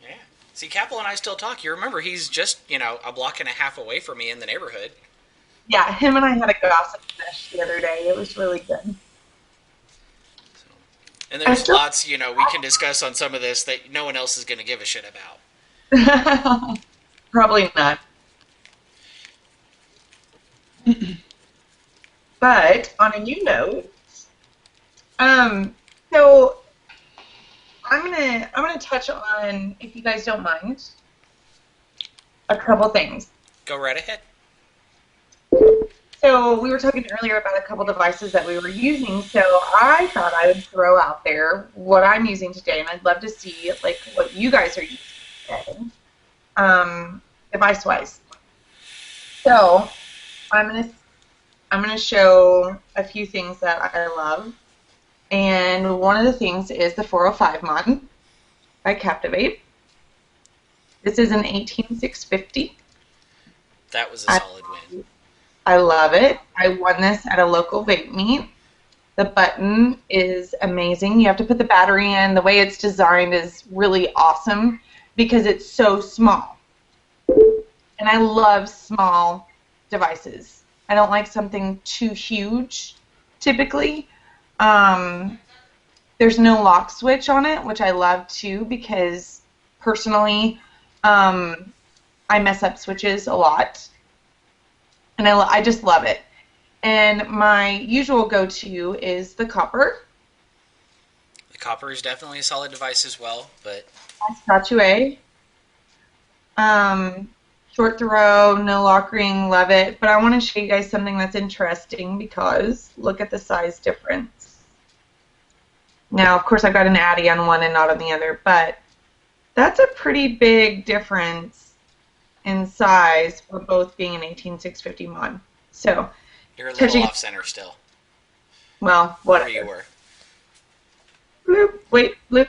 Yeah. See, Capel and I still talk. You remember he's just, a block and a half away from me in the neighborhood. Yeah, him and I had a gossip session the other day. It was really good. And there's lots, we can discuss on some of this that no one else is going to give a shit about. Probably not. But on a new note, so I'm gonna touch on, if you guys don't mind, a couple things. Go right ahead. So we were talking earlier about a couple devices that we were using, so I thought I would throw out there what I'm using today, and I'd love to see what you guys are using today, device-wise. So I'm gonna show a few things that I love, and one of the things is the 405 mod by Captivate. This is an 18650. That was a solid win. I love it. I won this at a local vape meet. The button is amazing. You have to put the battery in. The way it's designed is really awesome because it's so small. And I love small devices. I don't like something too huge, typically. There's no lock switch on it, which I love too because personally, I mess up switches a lot. And I just love it. And my usual go-to is the copper. The copper is definitely a solid device as well, but... Statuette. Short throw, no lock ring, love it. But I want to show you guys something that's interesting because look at the size difference. Now, of course, I've got an Addy on one and not on the other, but that's a pretty big difference in size for both being an 18650 mod. So, you're a little off center still. Well, whatever. Where you were. Bloop. Wait, bloop.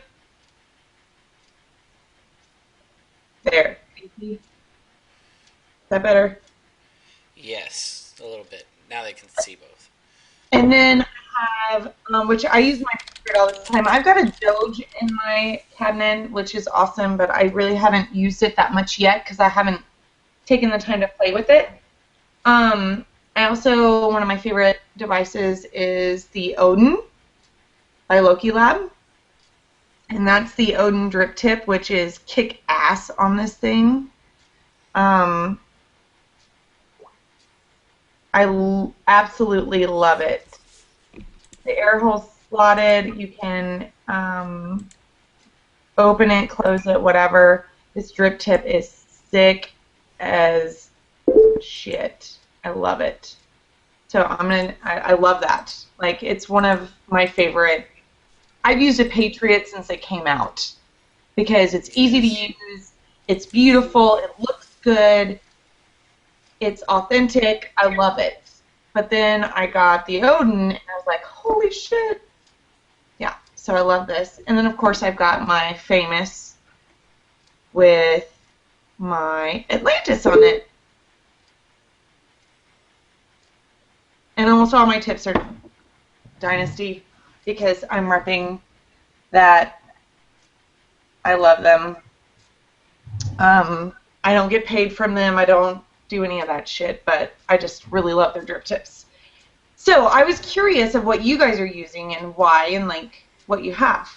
There. Is that better? Yes, a little bit. Now they can see both. And then I have, which I use my favorite all the time. I've got a Doge in my cabinet, which is awesome, but I really haven't used it that much yet because I haven't taken the time to play with it. I also, one of my favorite devices is the Odin by Loki Lab. And that's the Odin drip tip, which is kick ass on this thing. absolutely love it. The air hole's slotted. You can open it, close it, whatever. This drip tip is sick as shit. I love it. So I love that. Like, it's one of my favorite. I've used a Patriot since it came out because it's easy to use, it's beautiful, it looks good, it's authentic, I love it. But then I got the Odin, and I was like, holy shit. Yeah, so I love this. And then, of course, I've got my Famous with my Atlantis on it. And almost all my tips are Dynasty because I'm repping that. I love them. I don't get paid from them. I don't do any of that shit, but I just really love their drip tips. So I was curious of what you guys are using and why and like what you have.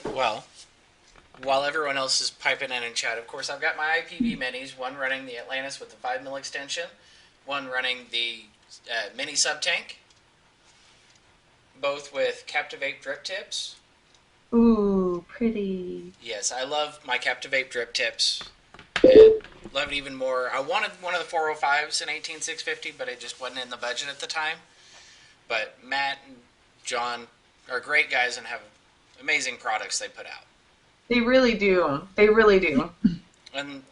Well, while everyone else is piping in chat, of course, I've got my IPV minis, one running the Atlantis with the 5mm extension, one running the mini sub-tank, both with Captivate drip tips. Ooh, pretty. Yes, I love my Captivate drip tips. And love it even more. I wanted one of the 405s in 18650, but it just wasn't in the budget at the time. But Matt and John are great guys and have amazing products they put out. They really do. They really do. And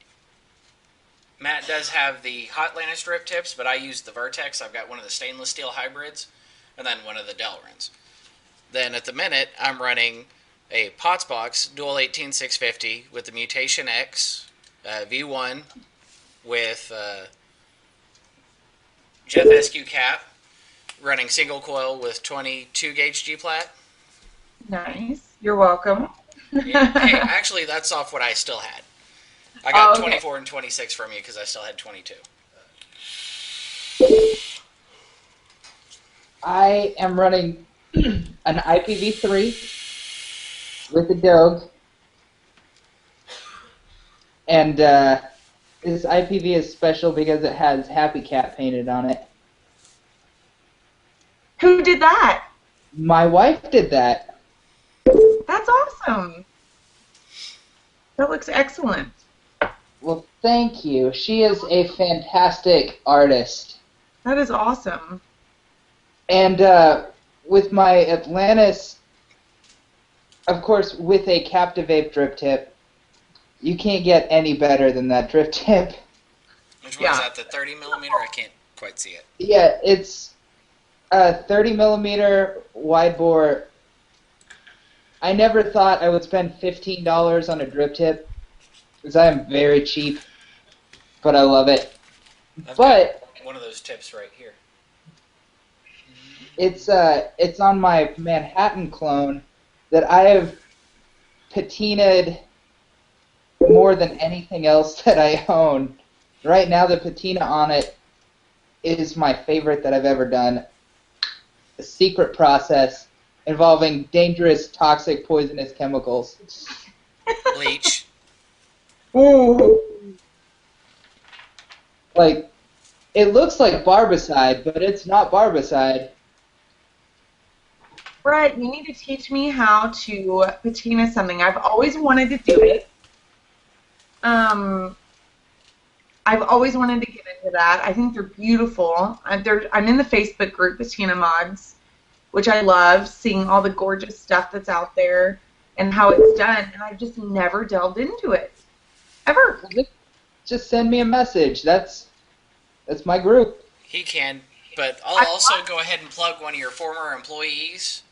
Matt does have the Hot Atlantis drip tips, but I use the Vertex. I've got one of the stainless steel hybrids, and then one of the Delrins. Then at the minute, I'm running a POTS box dual 18650 with the Mutation X V1 with Jeff SQ cap, running single coil with 22 gauge G-plat. Nice. You're welcome. Yeah. Hey, actually, that's off what I still had. I got 24 and 26 from you because I still had 22. I am running an IPv3 with a Doge, and this IPV is special because it has Happy Cat painted on it. Who did that? My wife did that. That's awesome. That looks excellent. Well, thank you. She is a fantastic artist. That is awesome. And with my Atlantis, of course, with a Captivate drip tip, you can't get any better than that drip tip. Which one is that, the 30mm? I can't quite see it. Yeah, it's a 30mm wide bore. I never thought I would spend $15 on a drip tip, because I am very cheap, but I love it. I've But got one of those tips right here. it's on my Manhattan clone that I have patinaed more than anything else that I own. Right now, the patina on it is my favorite that I've ever done. A secret process involving dangerous, toxic, poisonous chemicals. Bleach. Ooh. Like, it looks like barbicide, but it's not barbicide. Brett, you need to teach me how to patina something. I've always wanted to do it. I've always wanted to get into that. I think they're beautiful. I'm in the Facebook group, Patina Mods, which I love, seeing all the gorgeous stuff that's out there and how it's done, and I've just never delved into it. Ever. Just send me a message. That's my group. He can, but I'll also go ahead and plug one of your former employees,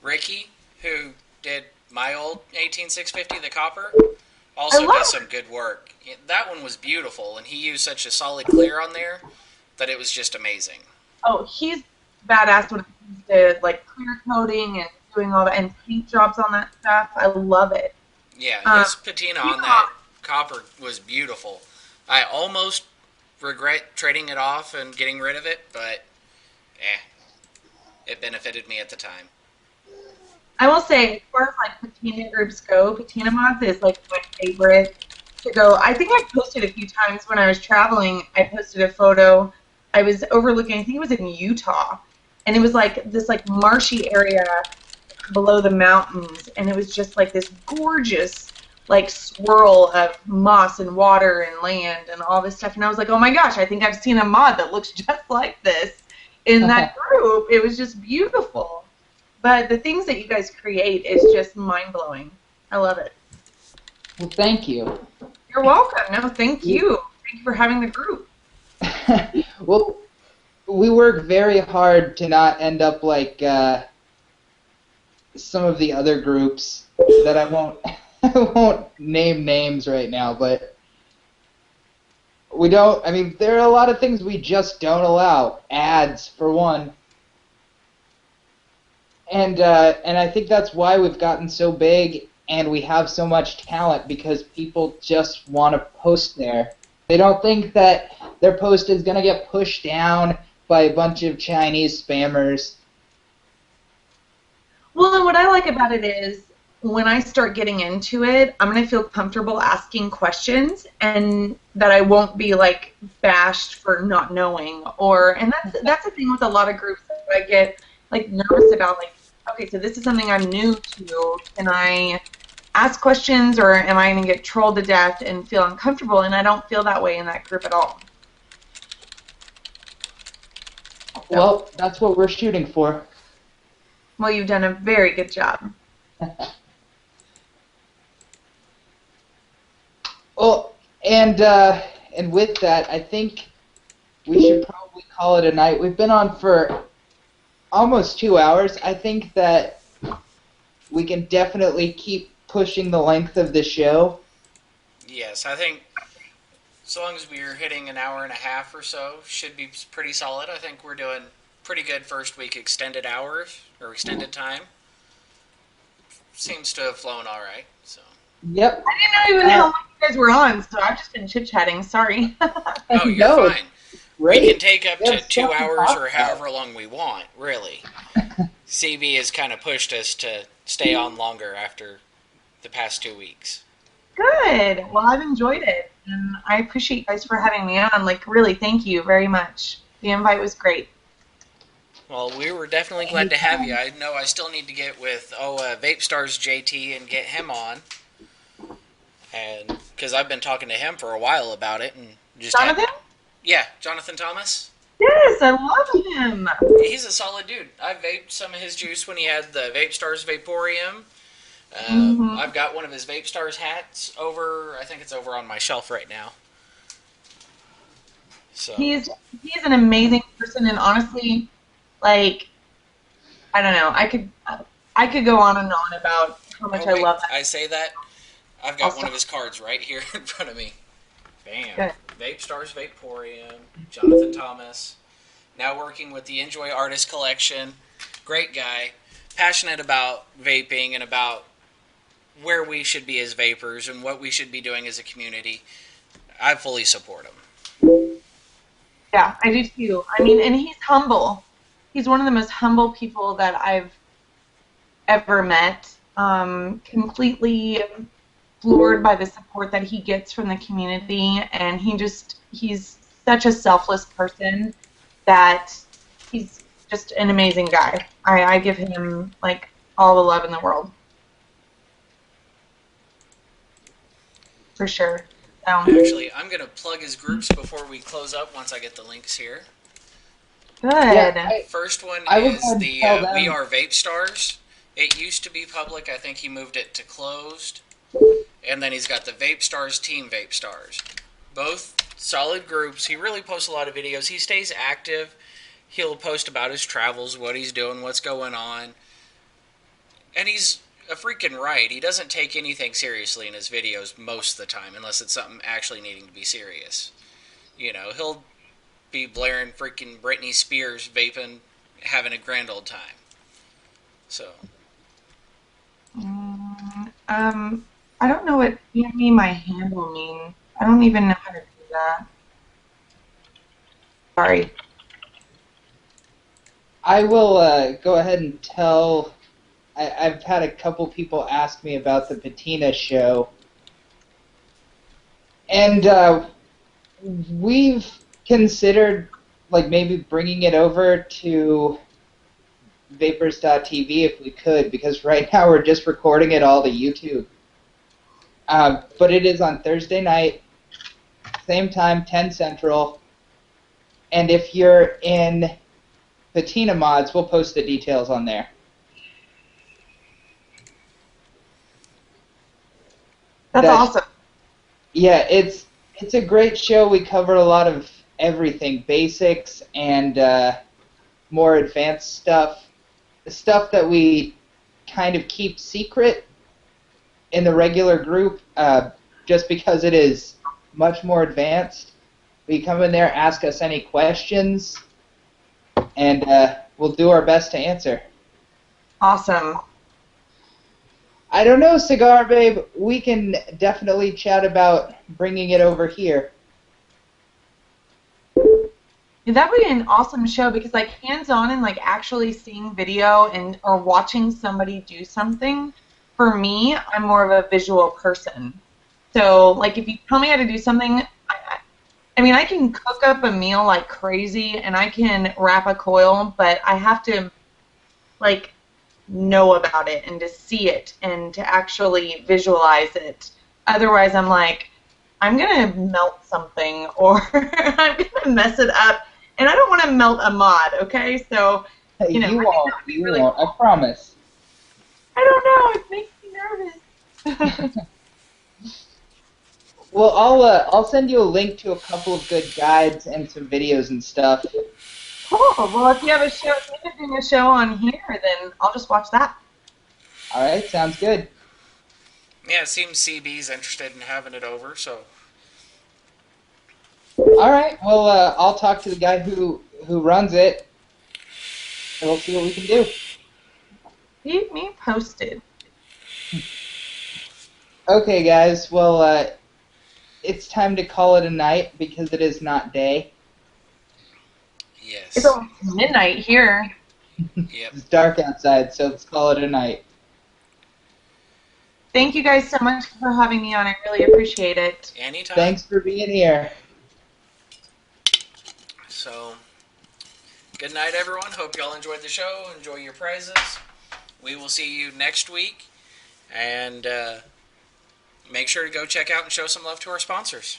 Ricky, who did my old 18650, the copper. Also does some good work. That one was beautiful, and he used such a solid clear on there that it was just amazing. Oh, he's badass when it comes to like clear coating and doing all that, and paint jobs on that stuff. I love it. Yeah, his patina on that copper was beautiful. I almost regret trading it off and getting rid of it, but it benefited me at the time. I will say, as far as like patina groups go, Patina Mods is like my favorite to go. I think I posted a few times when I was traveling. I posted a photo I was overlooking, I think it was in Utah, and it was like this like marshy area below the mountains, and it was just like this gorgeous like swirl of moss and water and land and all this stuff. And I was like, oh my gosh, I think I've seen a mod that looks just like this in that group. It was just beautiful. But the things that you guys create is just mind-blowing. I love it. Well, thank you. You're welcome. No, thank you. Thank you for having the group. Well, we work very hard to not end up like some of the other groups that I won't name names right now, but we don't. I mean, there are a lot of things we just don't allow. Ads, for one. And I think that's why we've gotten so big and we have so much talent, because people just want to post there. They don't think that their post is going to get pushed down by a bunch of Chinese spammers. Well, and what I like about it is when I start getting into it, I'm going to feel comfortable asking questions, and that I won't be like bashed for not knowing. And that's the thing with a lot of groups that I get like nervous about, like, okay, so this is something I'm new to. Can I ask questions, or am I going to get trolled to death and feel uncomfortable? And I don't feel that way in that group at all. Well, that's what we're shooting for. Well, you've done a very good job. Well, and with that, I think we should probably call it a night. We've been on for almost 2 hours. I think that we can definitely keep pushing the length of the show. Yes, I think as long as we're hitting an hour and a half or so, should be pretty solid. I think we're doing pretty good first week extended hours, or extended time. Seems to have flown all right, so. Yep. I didn't know even how long you guys were on, so I've just been chit-chatting. Sorry. Oh, you're No, fine. great. We can take up We to have 2 stuff to hours talk or about. however long we want, really. CB has kind of pushed us to stay on longer after the past 2 weeks. Good. Well, I've enjoyed it, and I appreciate you guys for having me on. Like, really, thank you very much. The invite was great. Well, we were definitely glad to have you. I know I still need to get with Vape Stars JT and get him on, and because I've been talking to him for a while about it, and just Jonathan? Yeah, Jonathan Thomas. Yes, I love him. He's a solid dude. I vaped some of his juice when he had the Vape Stars Vaporium. I've got one of his Vape Stars hats over. I think it's over on my shelf right now. So He's an amazing person, and honestly, like, I don't know, I could go on and on about how much I love that. I say that. I've got one of his cards right here in front of me. Bam. Good. Vape Stars Vaporium, Jonathan Thomas. Now working with the Enjoy Artist Collection. Great guy. Passionate about vaping and about where we should be as vapors and what we should be doing as a community. I fully support him. Yeah, I do too. I mean, and he's humble. He's one of the most humble people that I've ever met. Completely floored by the support that he gets from the community, and he's such a selfless person that he's just an amazing guy. I give him, like, all the love in the world. For sure. Actually, I'm going to plug his groups before we close up once I get the links here. Good. Yeah, First one I would is go the tell them. We Are Vape Stars. It used to be public. I think he moved it to closed. And then he's got the Vape Stars Team Vape Stars. Both solid groups. He really posts a lot of videos. He stays active. He'll post about his travels, what he's doing, what's going on. And he's a freaking right. He doesn't take anything seriously in his videos most of the time, unless it's something actually needing to be serious. You know, he'll be blaring freaking Britney Spears vaping, having a grand old time. So. I don't know what "give me my handle" mean. I don't even know how to do that. Sorry. I will go ahead and tell. I've had a couple people ask me about the Patina show, and we've considered like maybe bringing it over to Vapors.tv if we could, because right now we're just recording it all to YouTube. But it is on Thursday night, same time, 10 Central. And if you're in Patina Mods, we'll post the details on there. That's awesome. Yeah, it's a great show. We cover a lot of everything, basics and more advanced stuff. The stuff that we kind of keep secret in the regular group, just because it is much more advanced. We come in there, ask us any questions, and we'll do our best to answer. Awesome. I don't know, Cigar Babe. We can definitely chat about bringing it over here. That would be an awesome show because, like, hands-on and, like, actually seeing video and or watching somebody do something, for me, I'm more of a visual person. So, like, if you tell me how to do something, I mean, I can cook up a meal like crazy and I can wrap a coil, but I have to, like, know about it and to see it and to actually visualize it. Otherwise, I'm like, I'm going to melt something or I'm going to mess it up. And I don't want to melt a mod, okay? So, Hey, you know, you won't. You really won't. cool. I promise. I don't know. It makes me nervous. Well, I'll send you a link to a couple of good guides and some videos and stuff. Cool. Well, if you have a show, if you're doing a show on here, then I'll just watch that. All right, sounds good. Yeah, it seems CB's interested in having it over, so. All right. Well, I'll talk to the guy who runs it, and we'll see what we can do. Keep me posted. Okay, guys. Well, it's time to call it a night because it is not day. Yes. It's almost midnight here. Yep. It's dark outside, so let's call it a night. Thank you guys so much for having me on. I really appreciate it. Anytime. Thanks for being here. So, good night, everyone. Hope y'all enjoyed the show. Enjoy your prizes. We will see you next week. And make sure to go check out and show some love to our sponsors.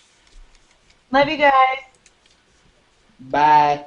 Love you guys. Bye.